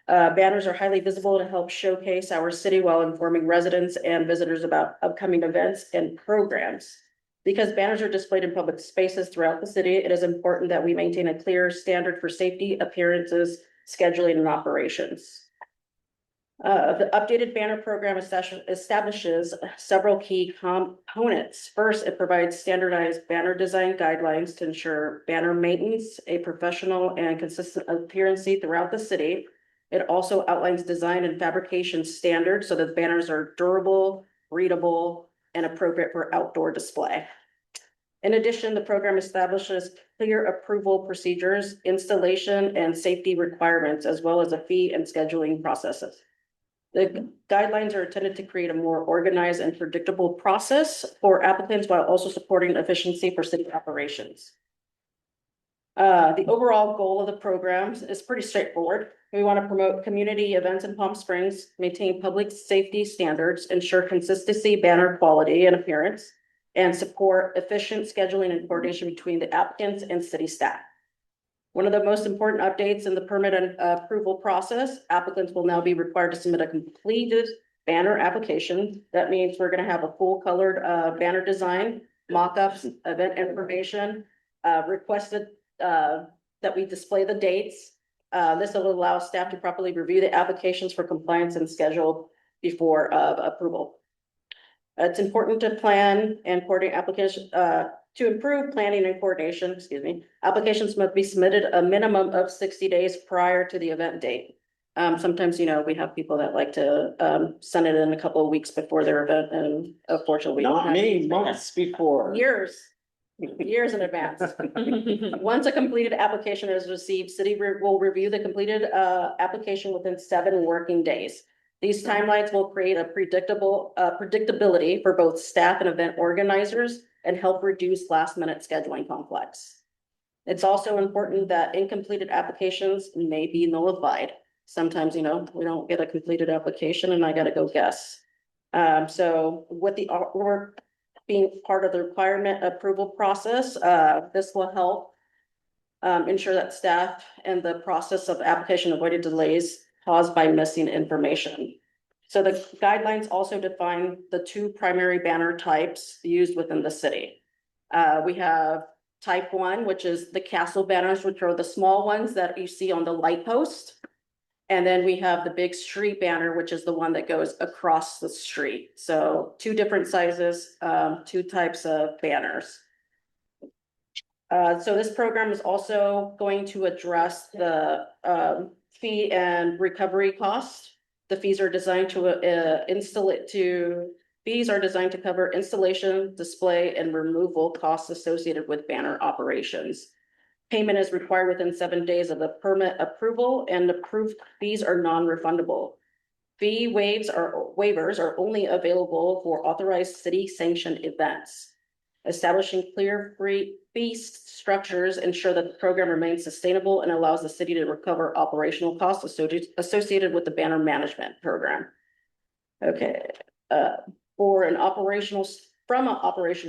Banners are highly visible to help showcase our city while informing residents and visitors about upcoming events and programs. Because banners are displayed in public spaces throughout the city, it is important that we maintain a clear standard for safety, appearances, scheduling, and operations. The updated banner program establishes several key components. First, it provides standardized banner design guidelines to ensure banner maintenance, a professional and consistent appearance throughout the city. It also outlines design and fabrication standards so that banners are durable, readable, and appropriate for outdoor display. In addition, the program establishes clear approval procedures, installation and safety requirements, as well as a fee and scheduling processes. The guidelines are intended to create a more organized and predictable process for applicants while also supporting efficiency for city operations. The overall goal of the programs is pretty straightforward. We want to promote community events in Palm Springs, maintain public safety standards, ensure consistency, banner quality and appearance, and support efficient scheduling and coordination between the applicants and city staff. One of the most important updates in the permit and approval process, applicants will now be required to submit a completed banner application. That means we're gonna have a full colored banner design, mock-ups, event information, requested that we display the dates. This will allow staff to properly review the applications for compliance and schedule before approval. It's important to plan and coordinate application, to improve planning and coordination, applications must be submitted a minimum of 60 days prior to the event date. Sometimes, we have people that like to send it in a couple of weeks before their event, and unfortunately. Not me, months before. Years in advance. Once a completed application is received, city will review the completed application within 7 working days. These timelines will create a predictability for both staff and event organizers and help reduce last-minute scheduling conflicts. It's also important that incompleted applications may be nullified. Sometimes, we don't get a completed application and I gotta go guess. So with the artwork being part of the requirement approval process, this will help ensure that staff and the process of application avoided delays caused by missing information. So the guidelines also define the 2 primary banner types used within the city. We have type 1, which is the castle banners, which are the small ones that you see on the light post. And then we have the big street banner, which is the one that goes across the street. So 2 different sizes, 2 types of banners. So this program is also going to address the fee and recovery cost. The fees are designed to cover installation, display, and removal costs associated with banner operations. Payment is required within 7 days of the permit approval, and approved fees are non-refundable. Fee waivers are only available for authorized city sanctioned events. Establishing clear fee structures ensure that the program remains sustainable and allows the city to recover operational costs associated with the banner management program. Okay, from an operational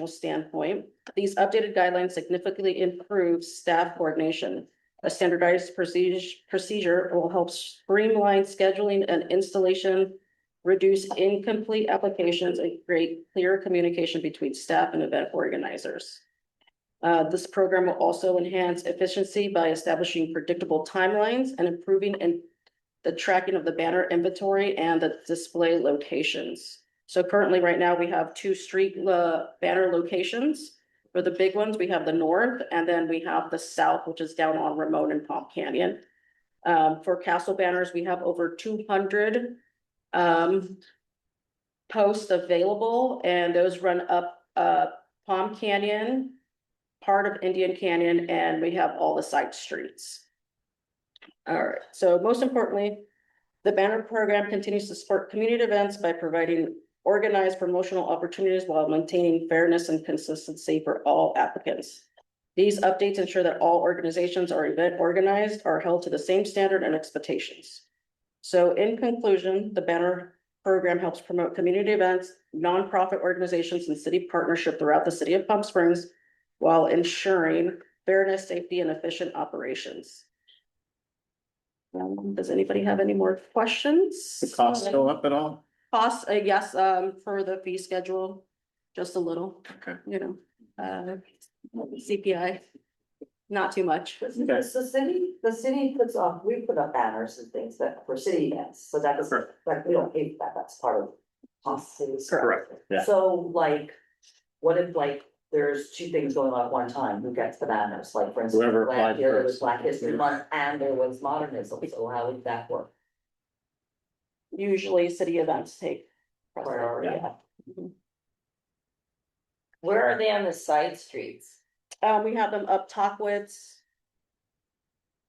standpoint, these updated guidelines significantly improve staff coordination. A standardized procedure will help streamline scheduling and installation, reduce incomplete applications, and create clear communication between staff and event organizers. This program will also enhance efficiency by establishing predictable timelines and improving the tracking of the banner inventory and the display locations. So currently, right now, we have 2 street banner locations. For the big ones, we have the north, and then we have the south, which is down on Ramon and Palm Canyon. For castle banners, we have over 200 posts available, and those run up Palm Canyon, part of Indian Canyon, and we have all the side streets. All right, so most importantly, the banner program continues to support community events by providing organized promotional opportunities while maintaining fairness and consistency for all applicants. These updates ensure that all organizations or event organized are held to the same standard and expectations. So in conclusion, the banner program helps promote community events, nonprofit organizations, and city partnership throughout the city of Palm Springs while ensuring fairness, safety, and efficient operations. Does anybody have any more questions? The costs go up at all? Costs, yes, for the fee schedule, just a little. Okay. CPI, not too much. The city puts up, we put up banners and things that for city events, so that is, like, we don't pay for that, that's part of cost cities. Correct. Yeah. So what if there's 2 things going on at one time, who gets the banners, like for instance, Whoever last applied year there was first. Black History Month and there was modernism, so how would that work? Usually city events take priority. Priority, yeah. Where are they on the side streets? We have them up Tockwitz,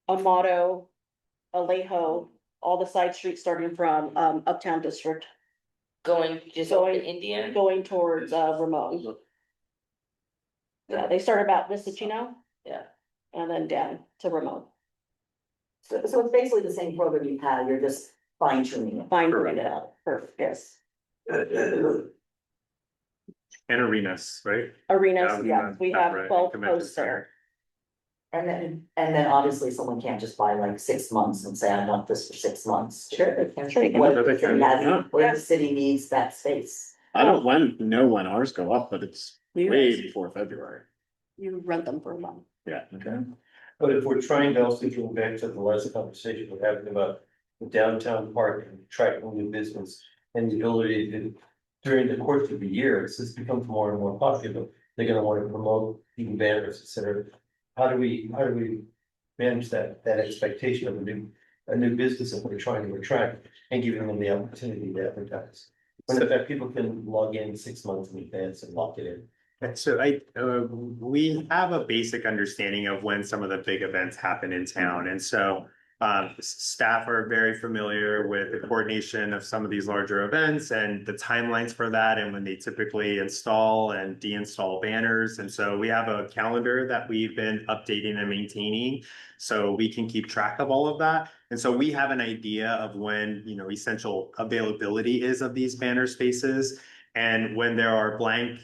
Amato, Alejo, all the side streets starting from, Uptown District, Going just over Going- to Indian? going towards, Ramon. Yeah, they start about Visitino Yeah. and then down to Ramon, So it's basically the same program you've had, you're just fine tuning it. fine tuning it out, perfect, yes. And arenas, right? Arenas, yeah, we have Separate 12 convention posts center. there. And then obviously someone can't just buy like 6 months and say, I want this for 6 months. Sure, they can. Sure you can. What Sure they the city can, has- yeah. where the city needs that space. I don't know when ours go up, but it's You way guys- before February. You rent them for a month. Yeah. Okay. But if we're trying to also go back to the last conversation we're having about the downtown park and attracting new business and the ability to, during the course of the year, as this becomes more and more popular, they're gonna want to promote even banners, et cetera. How do we manage that expectation of a new business that we're trying to attract and giving them the opportunity to advertise? When in fact, people can log in 6 months in advance and lock it in. And so we have a basic understanding of when some of the big events happen in town. And so staff are very familiar with the coordination of some of these larger events and the timelines for that and when they typically install and deinstall banners. And so we have a calendar that we've been updating and maintaining so we can keep track of all of that. And so we have an idea of when, essential availability is of these banner spaces. And when there are blank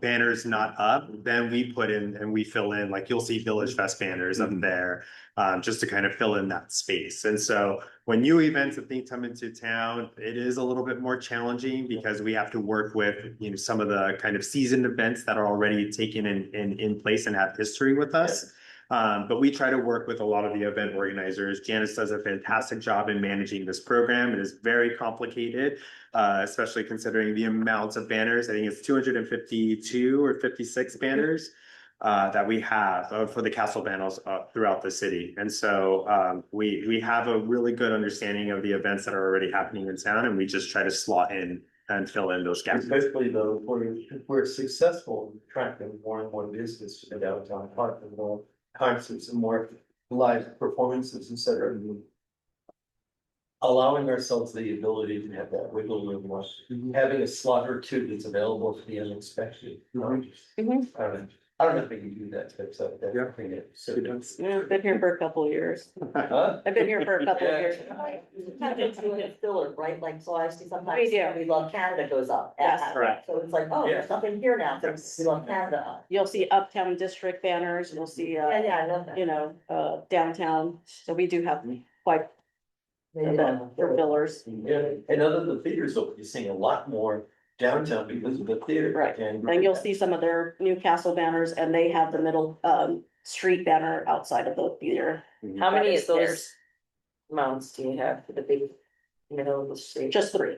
banners not up, then we put in and we fill in, like you'll see Village Fest banners up there, just to kind of fill in that space. And so when new events and things come into town, it is a little bit more challenging because we have to work with, some of the kind of seasoned events that are already taken in place and have history with us. But we try to work with a lot of the event organizers. Janice does a fantastic job in managing this program. It is very complicated, especially considering the amounts of banners. I think it's 252 or 56 banners that we have for the castle banners throughout the city. And so we have a really good understanding of the events that are already happening in town, and we just try to slot in and fill in those gaps. Especially though, if we're successful in attracting more and more business to the downtown park and more concerts and more live performances, et cetera. Allowing ourselves the ability to have that wiggle room, more having a slot or two that's available for the unexpected. I don't know if we can do that, but so that's Yeah, I've been here for a couple of years. I've been here for a couple of years. Kind of doing a filler, right? Like, so I see sometimes. We do. We Love Canada goes up. Yes. Correct. So it's like, oh, there's something here now, there's We Love Canada up. You'll see Uptown District banners, you'll see, Yeah, I love that. downtown, so we do have quite a bit for fillers. Yeah, and other than theaters, though, you're seeing a lot more downtown because of the theater. Right. And And you'll see some of their Newcastle banners, and they have the middle, street banner outside of the theater. How many That of is those theirs. mounts do you have for the big middle of the street? Just 3.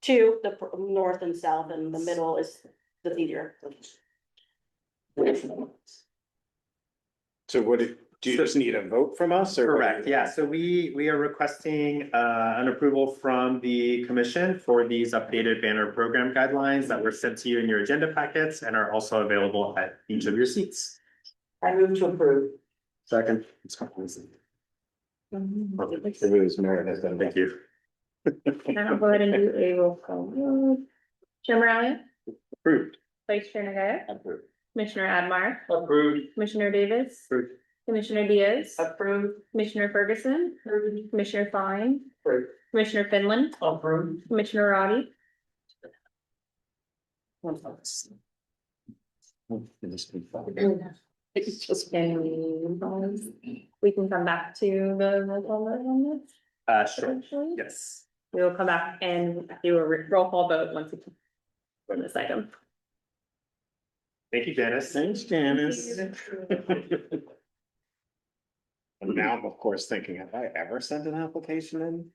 Two, the north and south, and the middle is the theater. So do you just need a vote from us or? Correct, yeah, so we are requesting an approval from the commission for these updated banner program guidelines that were sent to you in your agenda packets and are also available at each of your seats. I move to approve. Second. Thank you. And I'll go ahead and do a roll call. Chair Morale, Approved. Vice Chair Nagaya, Approved. Commissioner Admar, approved. Commissioner Davis, Approved. Commissioner Diaz, Approved. Commissioner Ferguson, Commissioner Fine, Approved. Commissioner Finland, Approved. Commissioner Roddy. It's just. We can come back to the roll call vote on this. Sure, Actually, yes. we will come back and do a roll call vote once we on this item. Thank you, Janice. Thanks, Janice. And now I'm of course thinking, have I ever sent an application in?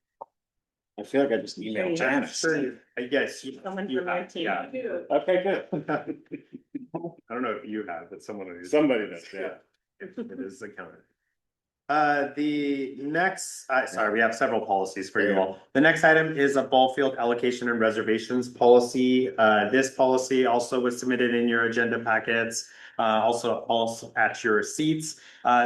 I feel like I just emailed Janice. Yes. Someone you from our have, team. yeah. Okay, good. I don't know if you have, but somebody Somebody does, yeah. It is accounted. The next, sorry, we have several policies for you all. The next item is a ball field allocation and reservations policy. This policy also was submitted in your agenda packets, also at your seats.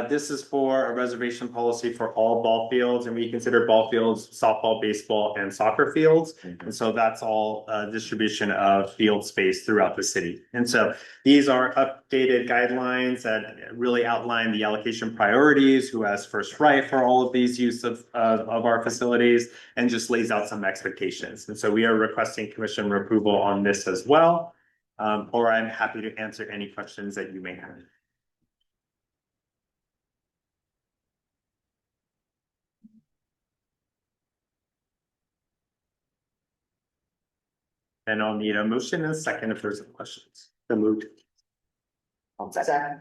This is for a reservation policy for all ball fields, and we consider ball fields softball, baseball, and soccer fields. And so that's all distribution of field space throughout the city. And so these are updated guidelines that really outline the allocation priorities, who has first right for all of these use of our facilities, and just lays out some expectations. And so we are requesting commission approval on this as well. Or I'm happy to answer any questions that you may have. And I'll need a motion and a second if there's any questions. So moved. Second.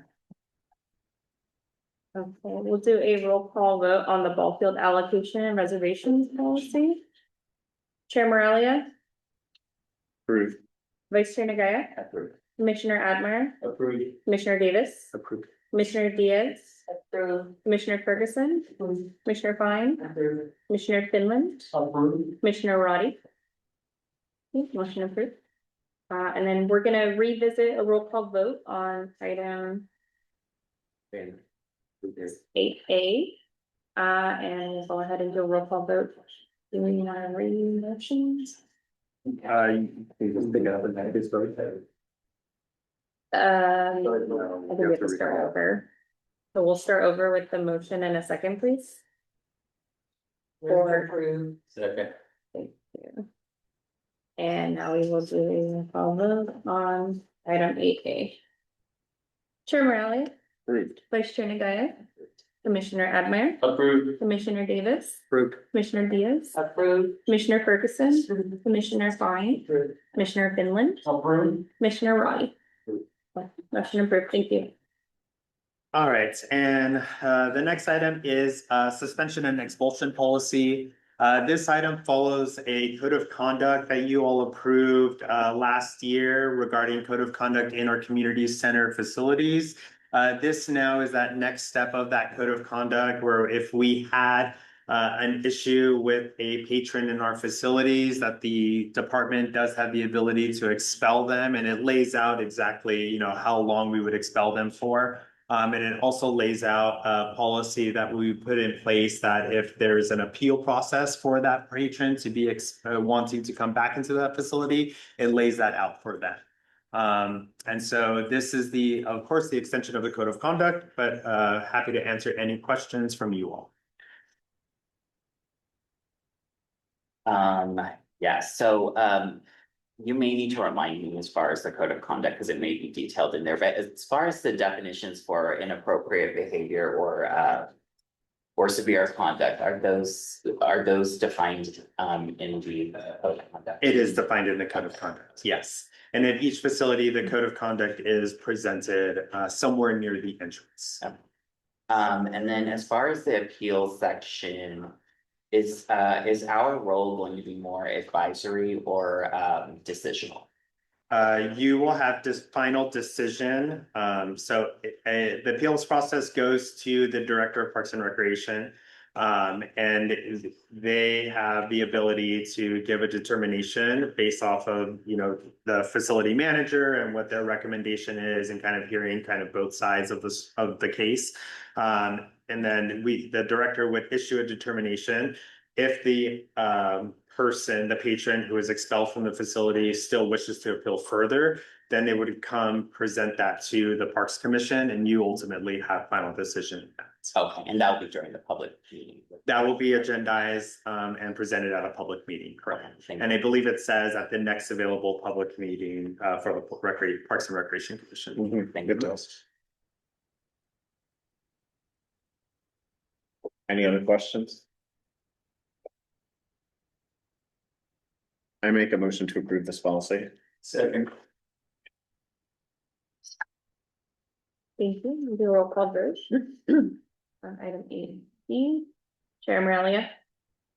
Okay, we'll do a roll call vote on the ball field allocation and reservations policy. Chair Morelia, Approved. Vice Chair Nagaya, Approved. Commissioner Admire, Approved. Commissioner Davis, Approved. Commissioner Diaz, Approved. Commissioner Ferguson, Commissioner Fine, Approved. Commissioner Finland, Approved. Commissioner Roddy. Okay, motion approved. And then we're gonna revisit a roll call vote on item 8A. And we'll go ahead and do a roll call vote. Do we want to read motions? You can just pick up and that is very fair. I think we have to start over. So we'll start over with the motion in a second, please. For Approved. Second. Thank you. And now we will do a roll call vote on item 8A. Chair Morale, Approved. Vice Chair Nagaya, Commissioner Admire, Approved. Commissioner Davis, Approved. Commissioner Diaz, Approved. Commissioner Ferguson, Commissioner Fine, Approved. Commissioner Finland, Approved. Commissioner Roddy. Motion approved, thank you. All right, and the next item is suspension and expulsion policy. This item follows a code of conduct that you all approved last year regarding code of conduct in our community center facilities. This now is that next step of that code of conduct where if we had an issue with a patron in our facilities, that the department does have the ability to expel them, and it lays out exactly, you know, how long we would expel them for. And it also lays out a policy that we put in place that if there's an appeal process for that patron to be wanting to come back into that facility, it lays that out for them. And so this is of course, the extension of the code of conduct, but happy to answer any questions from you all. Yeah, so you may need to remind me as far as the code of conduct, because it may be detailed in there, but as far as the definitions for inappropriate behavior or severe conduct, are those defined in the code of conduct? It is defined in the code of conduct, yes. And at each facility, the code of conduct is presented somewhere near the entrance. And then as far as the appeal section, is our role going to be more advisory or decisional? You will have this final decision. So the appeals process goes to the Director of Parks and Recreation. And they have the ability to give a determination based off of, you know, the facility manager and what their recommendation is, and kind of hearing kind of both sides of the case. And then the director would issue a determination. If the person, the patron who is expelled from the facility still wishes to appeal further, then they would come present that to the Parks Commission, and you ultimately have final decision. Okay, and that will be during the public meeting. That will be agendized and presented at a public meeting, correct? And I believe it says at the next available public meeting for the Parks and Recreation Commission. Thank Good you. to us. Any other questions? I make a motion to approve this policy. Second. Thank you. We'll do a roll call vote. On item 8B, Chair Morelia,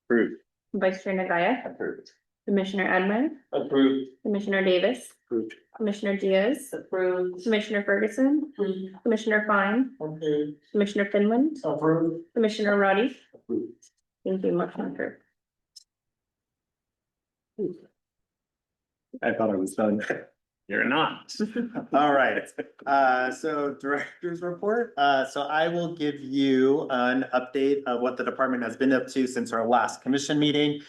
Approved. Vice Chair Nagaya, Approved. Commissioner Admin, Approved. Commissioner Davis, Approved. Commissioner Diaz, Approved. Commissioner Ferguson, Commissioner Fine, Okay. Commissioner Finland, Approved. Commissioner Roddy. Thank you, motion approved. I thought I was done. You're not. All right, so director's report, so I will give you an update of what the department has been up to since our last commission meeting.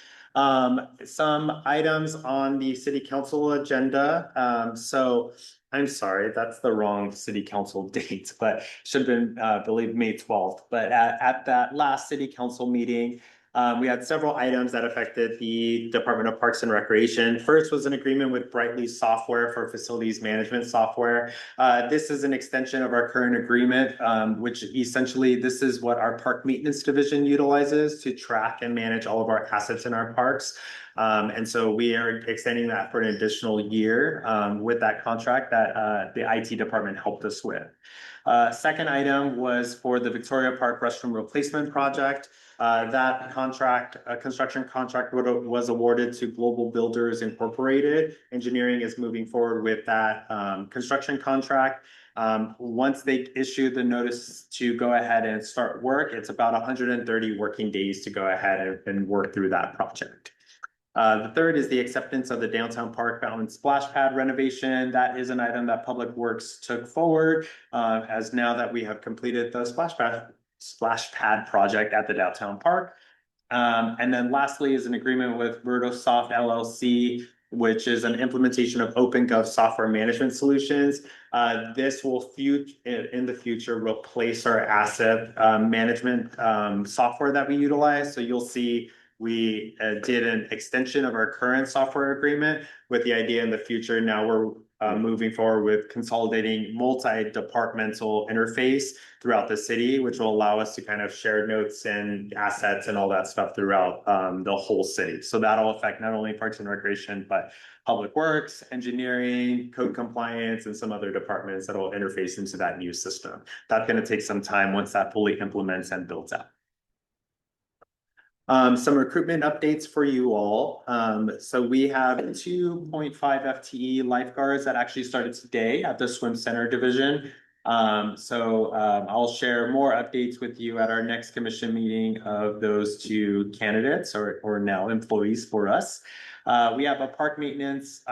Some items on the city council agenda, so I'm sorry, that's the wrong city council date, but should have been, I believe, May 12th. But at that last city council meeting, we had several items that affected the Department of Parks and Recreation. First was an agreement with Brightly Software for facilities management software. This is an extension of our current agreement, which essentially this is what our park maintenance division utilizes to track and manage all of our assets in our parks. And so we are extending that for an additional year with that contract that the IT department helped us with. Second item was for the Victoria Park restroom replacement project. That contract, construction contract was awarded to Global Builders Incorporated. Engineering is moving forward with that construction contract. Once they issue the notice to go ahead and start work, it's about 130 working days to go ahead and work through that project. The third is the acceptance of the downtown park fountain splash pad renovation. That is an item that Public Works took forward as now that we have completed the splash pad project at the downtown park. And then lastly is an agreement with Vertosoft LLC, which is an implementation of OpenGov software management solutions. This will in the future replace our asset management software that we utilize. So you'll see we did an extension of our current software agreement with the idea in the future. Now we're moving forward with consolidating multi-departmental interface throughout the city, which will allow us to kind of share notes and assets and all that stuff throughout the whole city. So that'll affect not only Parks and Recreation, but Public Works, engineering, code compliance, and some other departments that will interface into that new system. That's going to take some time once that fully implements and builds out. Some recruitment updates for you all. So we have 2.5 FTE lifeguards that actually started today at the Swim Center division. I'll share more updates with you at our next commission meeting of those two candidates or now employees for us. We have a park maintenance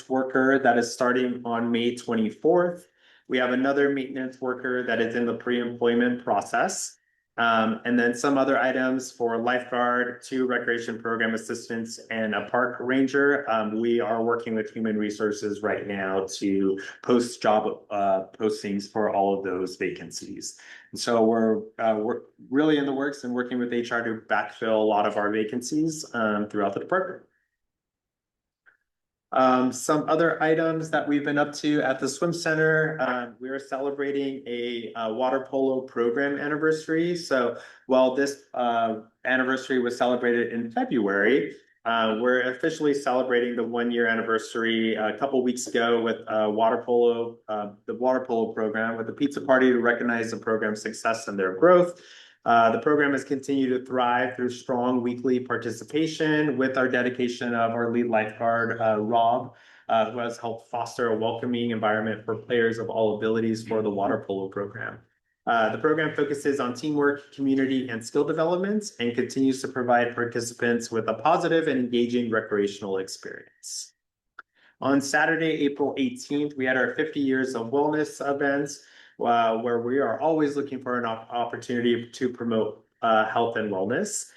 worker that is starting on May 24th. We have another maintenance worker that is in the pre-employment process. And then some other items for lifeguard, 2 recreation program assistants, and a park ranger. We are working with human resources right now to post job postings for all of those vacancies. And so we're really in the works and working with HR to backfill a lot of our vacancies throughout the department. Some other items that we've been up to at the Swim Center, we are celebrating a water polo program anniversary. So while this anniversary was celebrated in February, we're officially celebrating the 1-year anniversary a couple weeks ago with the water polo program with a pizza party to recognize the program's success and their growth. The program has continued to thrive through strong weekly participation with our dedication of our lead lifeguard, Rob, who has helped foster a welcoming environment for players of all abilities for the water polo program. The program focuses on teamwork, community, and skill development and continues to provide participants with a positive and engaging recreational experience. On Saturday, April 18th, we had our 50 years of wellness events. Where we are always looking for an opportunity to promote health and wellness.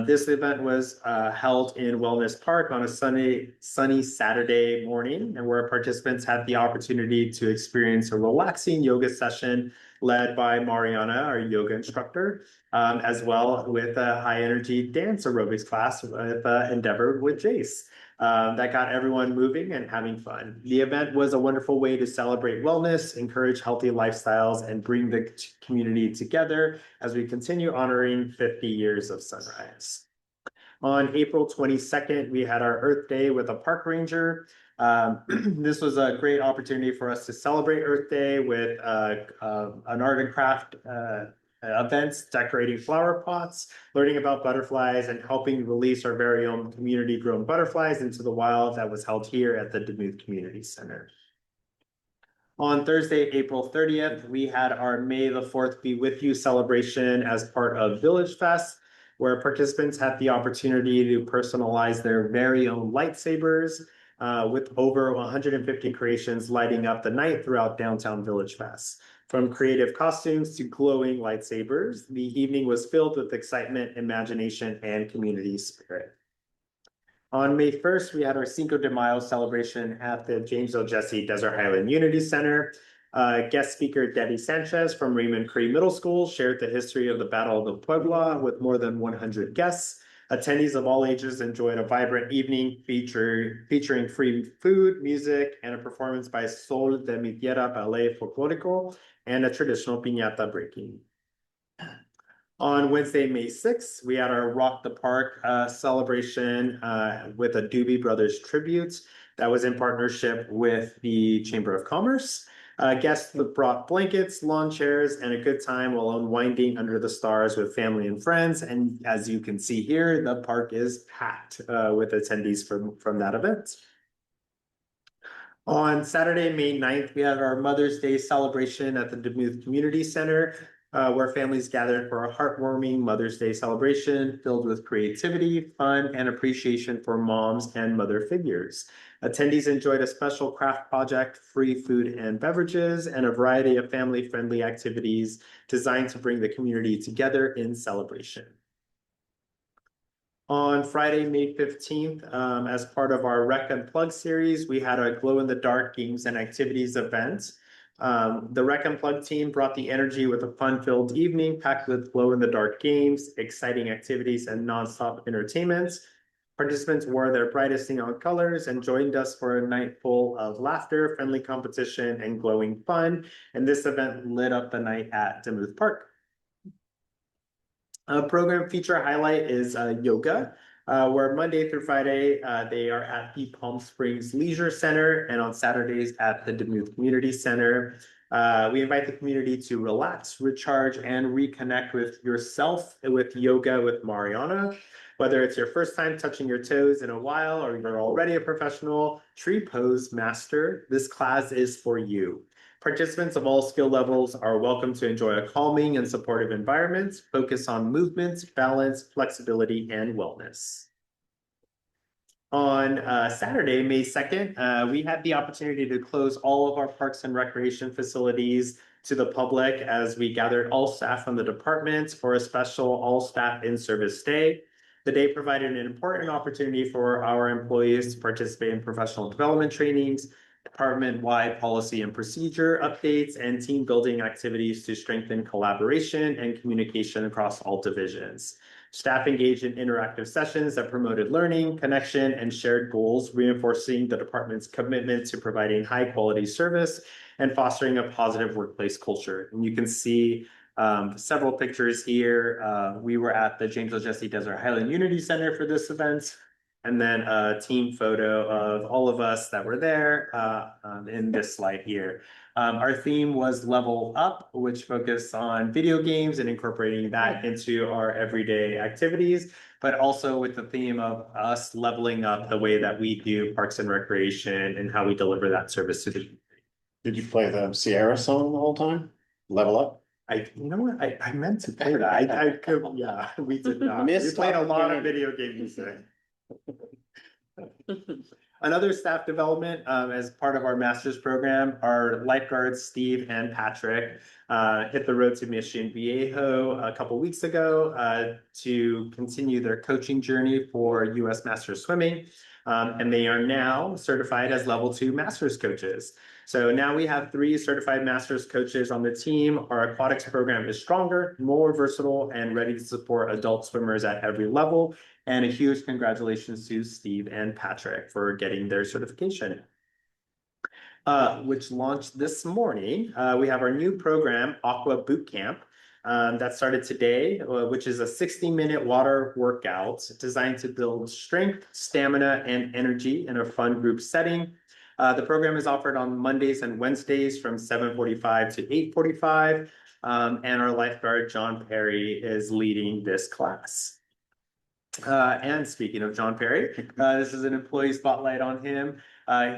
This event was held in Wellness Park on a sunny Saturday morning, and where participants had the opportunity to experience a relaxing yoga session led by Mariana, our yoga instructor, as well with a high energy dance aerobics class with Endeavor with Jace. That got everyone moving and having fun. The event was a wonderful way to celebrate wellness, encourage healthy lifestyles, and bring the community together as we continue honoring 50 years of Sunrise. On April 22nd, we had our Earth Day with a park ranger. This was a great opportunity for us to celebrate Earth Day with an art and craft events, decorating flower pots, learning about butterflies, and helping release our very own community-grown butterflies into the wild that was held here at the Demuth Community Center. On Thursday, April 30th, we had our May the 4th Be With You celebration as part of Village Fest, where participants had the opportunity to personalize their very own lightsabers, with over 150 creations lighting up the night throughout downtown Village Fest. From creative costumes to glowing lightsabers, the evening was filled with excitement, imagination, and community spirit. On May 1st, we had our Cinco de Mayo celebration at the James L. Jesse Desert Highland Unity Center. Guest speaker Debbie Sanchez from Raymond Cree Middle School shared the history of the Battle of the Puebla with more than 100 guests. Attendees of all ages enjoyed a vibrant evening featuring free food, music, and a performance by Sol de Mi Tierra Ballet Folklorico and a traditional piñata breaking. On Wednesday, May 6th, we had our Rock the Park celebration with a Doobie Brothers tribute that was in partnership with the Chamber of Commerce. Guests brought blankets, lawn chairs, and a good time while unwinding under the stars with family and friends. And as you can see here, the park is packed with attendees from that event. On Saturday, May 9th, we had our Mother's Day celebration at the Demuth Community Center, where families gathered for a heartwarming Mother's Day celebration filled with creativity, fun, and appreciation for moms and mother figures. Attendees enjoyed a special craft project, free food and beverages, and a variety of family-friendly activities designed to bring the community together in celebration. On Friday, May 15th, as part of our Rec Unplugged series, we had a glow-in-the-dark games and activities event. The Rec Unplugged team brought the energy with a fun-filled evening packed with glow-in-the-dark games, exciting activities, and nonstop entertainment. Participants wore their brightest neon colors and joined us for a night full of laughter, friendly competition, and glowing fun. And this event lit up the night at Demuth Park. A program feature highlight is yoga, where Monday through Friday, they are at the Palm Springs Leisure Center and on Saturdays at the Demuth Community Center. We invite the community to relax, recharge, and reconnect with yourself with yoga with Mariana. Whether it's your first time touching your toes in a while or you're already a professional tree pose master, this class is for you. Participants of all skill levels are welcome to enjoy a calming and supportive environment, focus on movement, balance, flexibility, and wellness. On Saturday, May 2nd, we had the opportunity to close all of our parks and recreation facilities to the public as we gathered all staff from the department for a special all-staff in-service day. The day provided an important opportunity for our employees to participate in professional development trainings, department-wide policy and procedure updates, and team building activities to strengthen collaboration and communication across all divisions. Staff engaged in interactive sessions that promoted learning, connection, and shared goals, reinforcing the department's commitment to providing high-quality service and fostering a positive workplace culture. And you can see several pictures here. We were at the James L. Jesse Desert Highland Unity Center for this event. And then a team photo of all of us that were there in this slide here. Our theme was Level Up, which focused on video games and incorporating that into our everyday activities, but also with the theme of us leveling up the way that we do parks and recreation and how we deliver that service to the community. Did you play the Sierra song the whole time? Level Up? You know what? I meant to play that. I could, yeah, we did not. We played a lot of video game music. Another staff development as part of our master's program, our lifeguards Steve and Patrick hit the road to Mission Viejo a couple weeks ago to continue their coaching journey for U.S. Masters Swimming, and they are now certified as level 2 Masters coaches. So now we have 3 certified Masters coaches on the team. Our aquatics program is stronger, more versatile, and ready to support adult swimmers at every level. And a huge congratulations to Steve and Patrick for getting their certification, which launched this morning. We have our new program, Aqua Boot Camp, that started today, which is a 60-minute water workout designed to build strength, stamina, and energy in a fun group setting. The program is offered on Mondays and Wednesdays from 7:45 to 8:45. And our lifeguard, John Perry, is leading this class. And speaking of John Perry, this is an employee spotlight on him.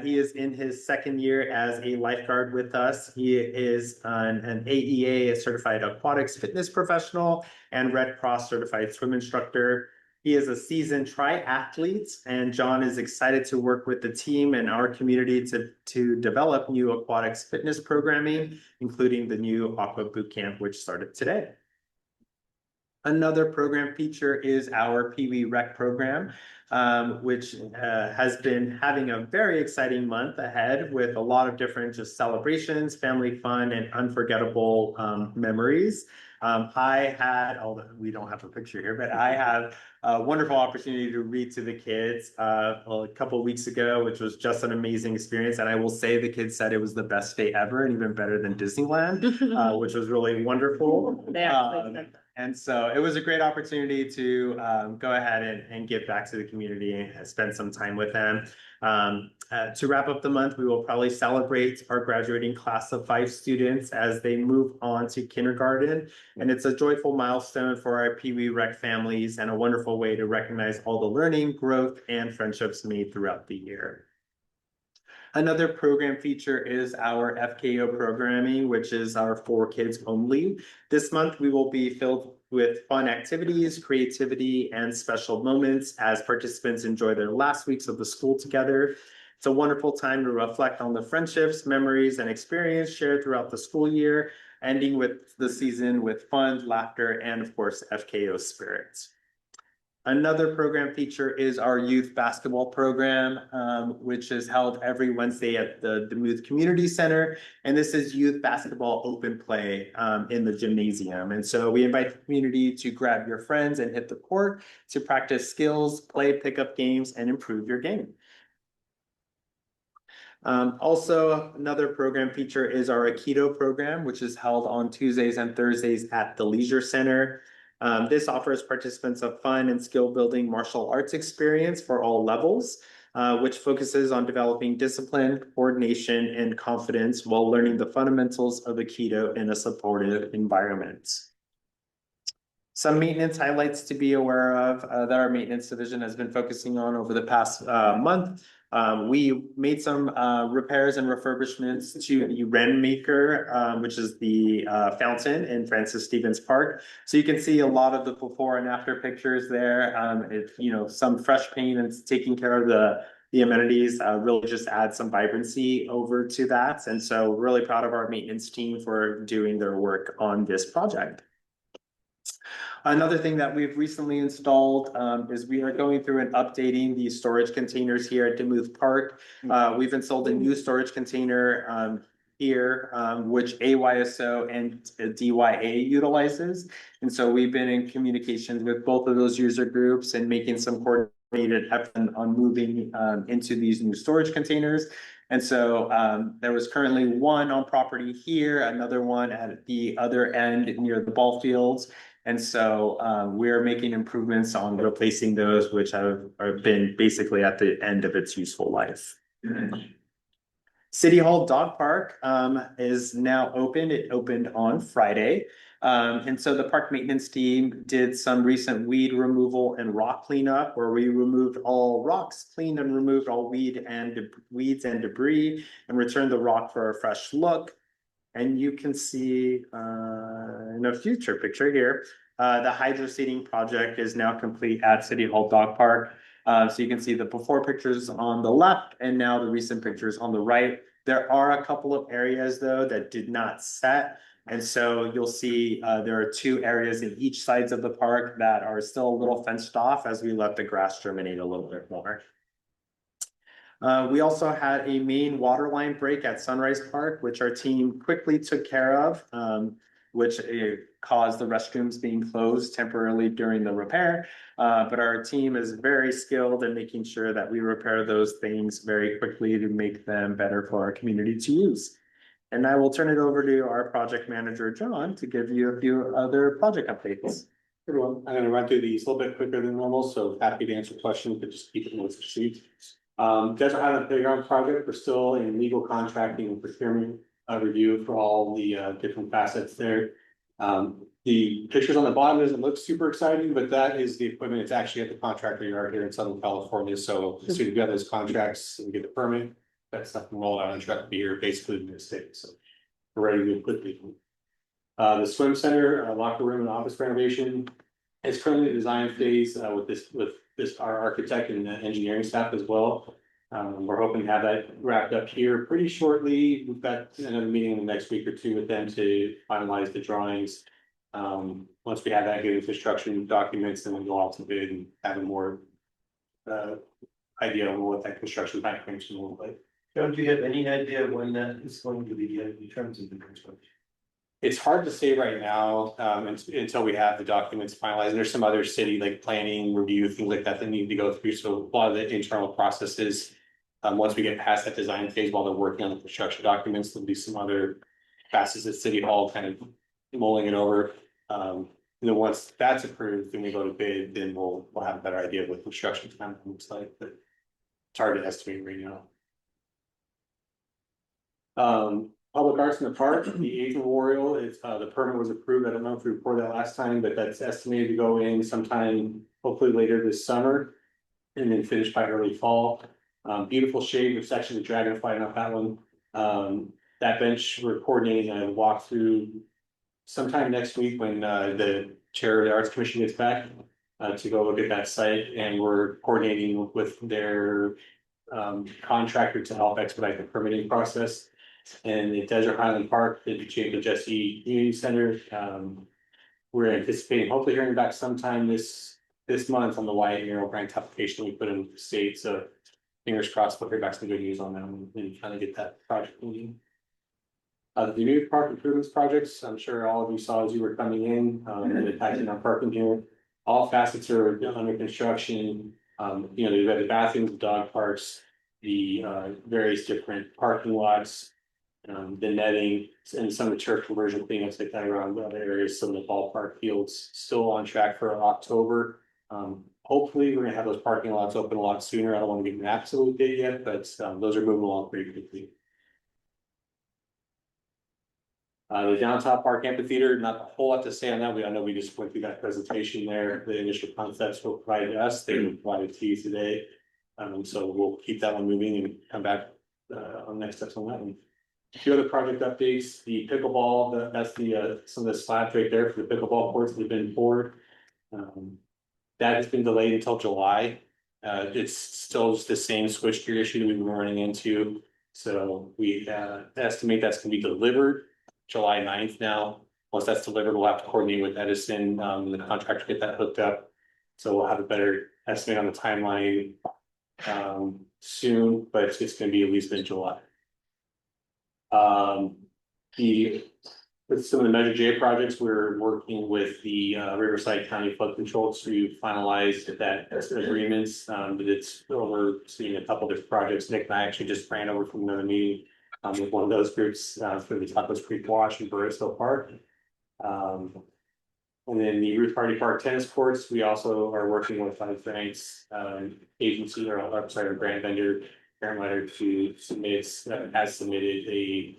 He is in his second year as a lifeguard with us. He is an AEA, a certified aquatics fitness professional, and Red Cross certified swim instructor. He is a seasoned triathlete, and John is excited to work with the team and our community to develop new aquatics fitness programming, including the new Aqua Boot Camp, which started today. Another program feature is our Pee Wee Rec program, which has been having a very exciting month ahead with a lot of different just celebrations, family fun, and unforgettable memories. I had, although we don't have a picture here, but I have a wonderful opportunity to read to the kids a couple of weeks ago, which was just an amazing experience. And I will say the kids said it was the best day ever and even better than Disneyland, which was really wonderful. And so it was a great opportunity to go ahead and give back to the community and spend some time with them. To wrap up the month, we will probably celebrate our graduating class of 5 students as they move on to kindergarten. And it's a joyful milestone for our Pee Wee Rec families and a wonderful way to recognize all the learning, growth, and friendships made throughout the year. Another program feature is our FKO programming, which is our for kids only. This month, we will be filled with fun activities, creativity, and special moments as participants enjoy their last weeks of the school together. It's a wonderful time to reflect on the friendships, memories, and experience shared throughout the school year, ending with the season with fun, laughter, and of course, FKO spirits. Another program feature is our youth basketball program, which is held every Wednesday at the Demuth Community Center. And this is youth basketball open play in the gymnasium. And so we invite the community to grab your friends and hit the court to practice skills, play pickup games, and improve your game. Also, another program feature is our Aikido program, which is held on Tuesdays and Thursdays at the Leisure Center. This offers participants a fun and skill-building martial arts experience for all levels, which focuses on developing discipline, coordination, and confidence while learning the fundamentals of Aikido in a supportive environment. Some maintenance highlights to be aware of that our maintenance division has been focusing on over the past month. We made some repairs and refurbishments to the Rainmaker, which is the fountain in Francis Stevens Park. So you can see a lot of the before and after pictures there. Some fresh paint and taking care of the amenities really just add some vibrancy over to that. And so really proud of our maintenance team for doing their work on this project. Another thing that we've recently installed is we are going through and updating the storage containers here at Demuth Park. We've installed a new storage container here, which AYSO and DYA utilizes. And so we've been in communications with both of those user groups and making some coordinated effort on moving into these new storage containers. And so there was currently one on property here, another one at the other end near the ball fields. And so we're making improvements on replacing those, which have been basically at the end of its useful life. City Hall Dog Park is now open. It opened on Friday. And so the park maintenance team did some recent weed removal and rock cleanup where we removed all rocks, cleaned and removed all weeds and debris, and returned the rock for a fresh look. And you can see in a future picture here, the hydro seeding project is now complete at City Hall Dog Park. So you can see the before pictures on the left and now the recent pictures on the right. There are a couple of areas though that did not set. And so you'll see there are 2 areas in each sides of the park that are still a little fenced off as we let the grass germinate a little bit more. We also had a main water line break at Sunrise Park, which our team quickly took care of, which caused the restrooms being closed temporarily during the repair. But our team is very skilled in making sure that we repair those things very quickly to make them better for our community to use. And I will turn it over to our project manager, John, to give you a few other project updates. Everyone, I'm going to run through these a little bit quicker than normal, so happy to answer questions, but just keep it with the sheet. Desert Highland Playground project, we're still in legal contracting and procurement review for all the different facets there. The pictures on the bottom doesn't look super exciting, but that is the equipment. It's actually at the contractor yard here in Southern California. So as soon as we got those contracts and get the permit, that stuff can roll out and truck to be here basically in the state. So we're ready to move quickly. The swim center, locker room and office renovation is currently in the design phase with our architect and engineering staff as well. We're hoping to have that wrapped up here pretty shortly. We've got another meeting in the next week or two with them to finalize the drawings. Once we have that, get the construction documents, then we'll go out to bid and have a more idea of what that construction timeframe is gonna look like. Don't you have any idea when that is going to be in terms of the construction? It's hard to say right now, until we have the documents finalized. There's some other city like planning review, things like that need to go through. So a lot of the internal processes. Once we get past that design phase while they're working on the construction documents, there'll be some other facets at City Hall kind of mulling it over. And then once that's approved, then we go to bid, then we'll have a better idea of what construction time looks like, but it's hard to estimate right now. Public Arts in the Park, the Age Memorial, it's the permit was approved. I don't know if we reported that last time, but that's estimated to go in sometime, hopefully later this summer. And then finish by early fall. Beautiful shade, there's actually the dragonfly on that one. That bench, we're coordinating a walkthrough sometime next week when the chair of the Arts Commission gets back to go look at that site, and we're coordinating with their contractor to help expedite the permitting process. And the Desert Highland Park, the Jacob Jesse Community Center, we're anticipating hopefully hearing back sometime this month on the Wyatt Mural grant application we put in the state. So fingers crossed, we'll hear back some good news on them and trying to get that project moving. The new park improvements projects, I'm sure all of you saw as you were coming in, and attaching our parking here. All facets are under construction. They've got the bathrooms, the dog parks, the various different parking lots. The netting and some of the turf conversion cleanups like that around the other areas, some of the ballpark fields still on track for October. Hopefully, we're gonna have those parking lots open a lot sooner. I don't want to give an absolute date yet, but those are moving along pretty quickly. The downtown park amphitheater, not a whole lot to say on that. I know we just went through that presentation there. The initial concepts were provided to us. They were provided to you today. So we'll keep that one moving and come back on next steps on that one. A few other project updates, the pickleball, that's the some of the slabs right there for the pickleball courts that have been poured. That has been delayed until July. It's still just the same switchgear issue we've been running into. So we estimate that's gonna be delivered July 9th now. Once that's delivered, we'll have to coordinate with Edison, the contractor, get that hooked up. So we'll have a better estimate on the timeline soon, but it's gonna be at least mid-July. With some of the Measure J projects, we're working with the Riverside County Flood Control to finalize that agreements. But it's overseeing a couple different projects. Nick and I actually just ran over from another meeting with one of those groups for the Tacos Creek Wash in Barstow Park. And then the Ruth Hardy Park tennis courts, we also are working with Frank's agency, or I'm sorry, our grant vendor, Karen Letter, to submit, has submitted a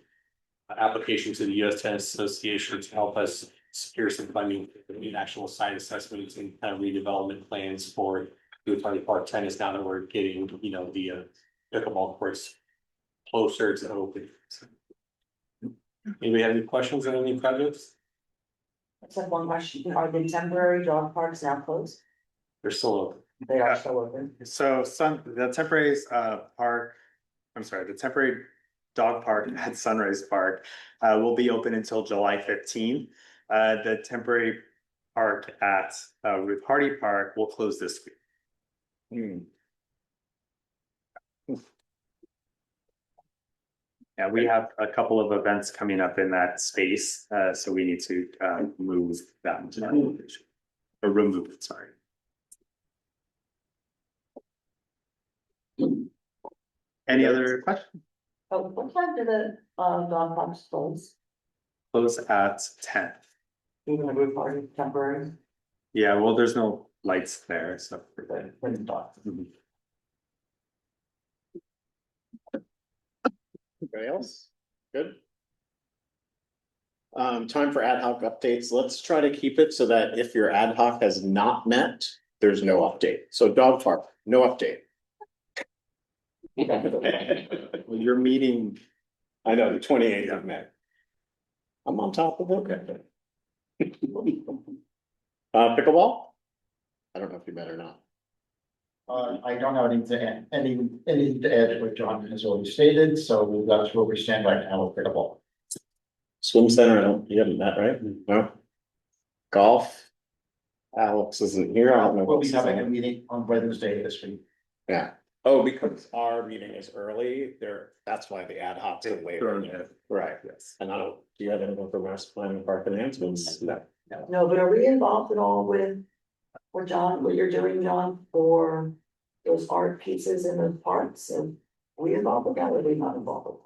application to the U.S. Tennis Association to help us secure some funding in actual site assessments and kind of redevelopment plans for Ruth Hardy Park tennis now that we're getting, the pickleball courts closer to open. Anybody have any questions on any projects? I just have one question. Are the temporary dog parks now closed? They're still open. They are still open. So the temporary the temporary dog park at Sunrise Park will be open until July 15th. The temporary park at Ruth Hardy Park will close this week. Yeah, we have a couple of events coming up in that space, so we need to move that into that location. Or remove it, sorry. Any other questions? Oh, what time do the dog parks close? Close at 10. Even the group party temporary? Yeah, well, there's no lights there, so. For the dog. Anybody else? Good. Time for ad hoc updates. Let's try to keep it so that if your ad hoc has not met, there's no update. So dog park, no update. Well, your meeting, I know, the 28th of May. I'm on top of it. Pickleball? I don't know if you met or not. I don't have anything to add, anything to add to what John has already stated, so that's where we stand right now with pickleball. Swim center, you haven't met, right? No. Golf? Alex isn't here. I don't know. We'll what's be having a his name. meeting on Wednesday this week. Yeah. Oh, because our meeting is early there, that's why the ad hoc is later. Right, yes. And do you have anything for master planning park announcements? No. No, but are we involved at all with, John, what you're doing, John, for those art pieces in the parks? And are we involved with that, or are we not involved with that?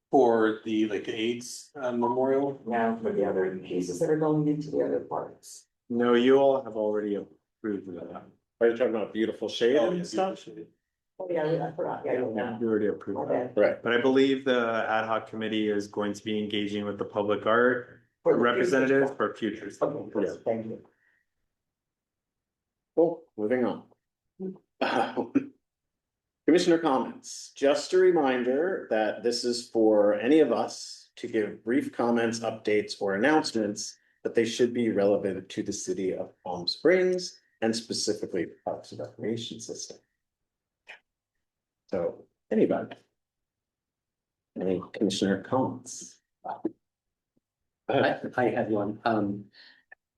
For the like AIDS memorial. Now, for the other pieces that are going into the other parks? no, you all have already approved of that. Are you talking about beautiful shade and stuff? Oh, yeah, I forgot, yeah, yeah. You already approved My that. bad. Right. But I believe the ad hoc committee is going to be engaging with the public art For the representatives future. for future. Okay, Yeah. yes, thank you. Cool, moving on. Commissioner comments, just a reminder that this is for any of us to give brief comments, updates, or announcements, but they should be relevant to the city of Palm Springs and specifically the Parks and Recreation System. So, anybody? Any commissioner comments? I had one.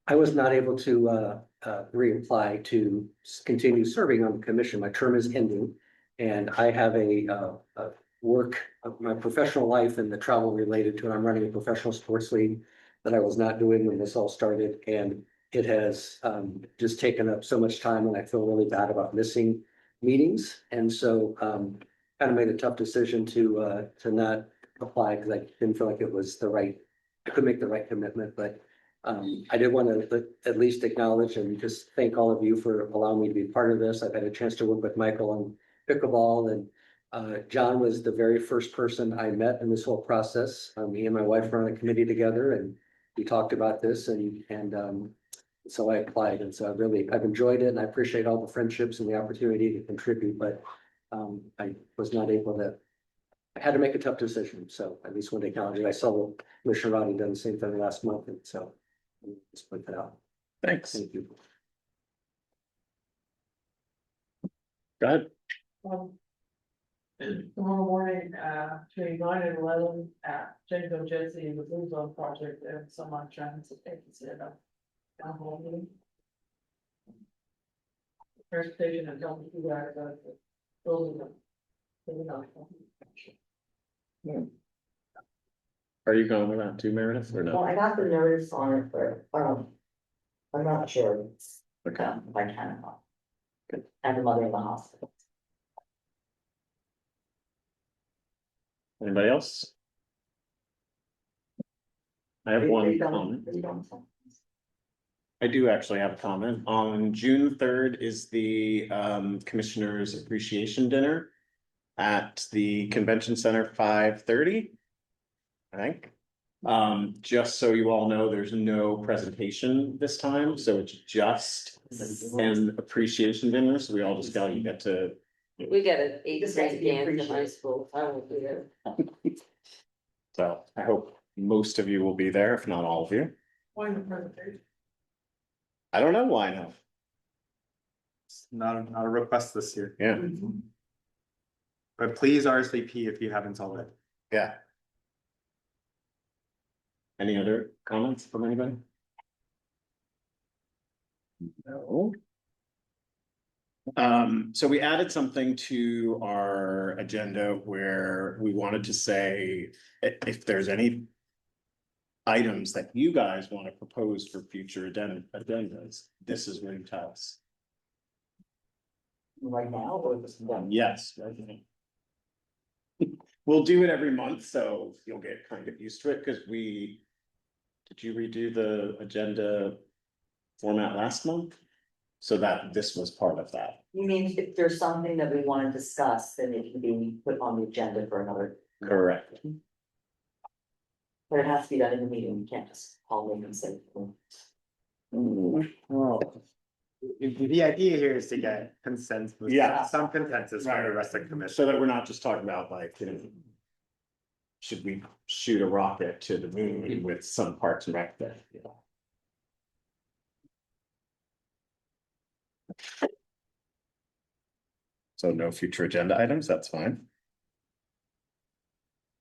I was not able to reapply to continue serving on the commission. My term is ending. And I have a work of my professional life and the travel related to it. I'm running a professional sports league that I was not doing when this all started. And it has just taken up so much time, and I feel really bad about missing meetings. And so kind of made a tough decision to not apply, because I didn't feel like it was I could make the right commitment. But I did want to at least acknowledge and just thank all of you for allowing me to be part of this. I've had a chance to work with Michael on pickleball, and John was the very first person I met in this whole process. Me and my wife were on a committee together, and we talked about this, and so I applied. And so I've enjoyed it, and I appreciate all the friendships and the opportunity to contribute, but I was not able to. I had to make a tough decision, so I at least want to acknowledge it. I saw Commissioner Rodney done the same thing last month, and so just point that out. Thanks. Thank you. Go ahead. Tomorrow morning, between 9 and 11 at Jacob Jesse and the Blue Zone Project and someone trying to take it up. Town hall meeting. Transportation and helping you guys out the building them. Are you going with that too, Meredith, or Well, no? I got the notice on it, but I'm not sure. Okay. If I can or not. And the mother in the hospital. Anybody else? I have one comment. I do actually have a comment. On June 3rd is the Commissioners Appreciation Dinner at the Convention Center, 5:30. I think. Just so you all know, there's no presentation this time, so it's just an appreciation dinner. So we all just get to. We got an This has to be dance in high appreciated. school, I won't be there. So I hope most of you will be there, if not all of you. Why the presentation? I don't know why not. It's not a request this year, Yeah, but please RSVP if you haven't already. yeah. Any other comments from anybody? No. So we added something to our agenda where we wanted to say if there's any items that you guys want to propose for future agendas, this is where you tell us. Right now, or this one? Yes. We'll do it every month, so you'll get kind of used to it, because did you redo the agenda format last month? So that this was part of that. You mean if there's something that we want to discuss, then it can be put on the agenda for another Correct. But it has to be done in the meeting, you can't just call them and say. Well, the idea here is to get consensus. Yeah. Some consensus from the rest of the commission. So that we're not just talking about like, should we shoot a rocket to the moon with some Parks and Rec there? So no future agenda items, that's fine.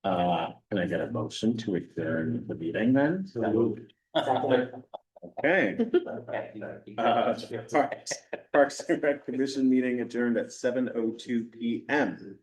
Can I get a motion to adjourn the meeting then? Okay. Parks and Rec Commission meeting adjourned at 7:02 PM.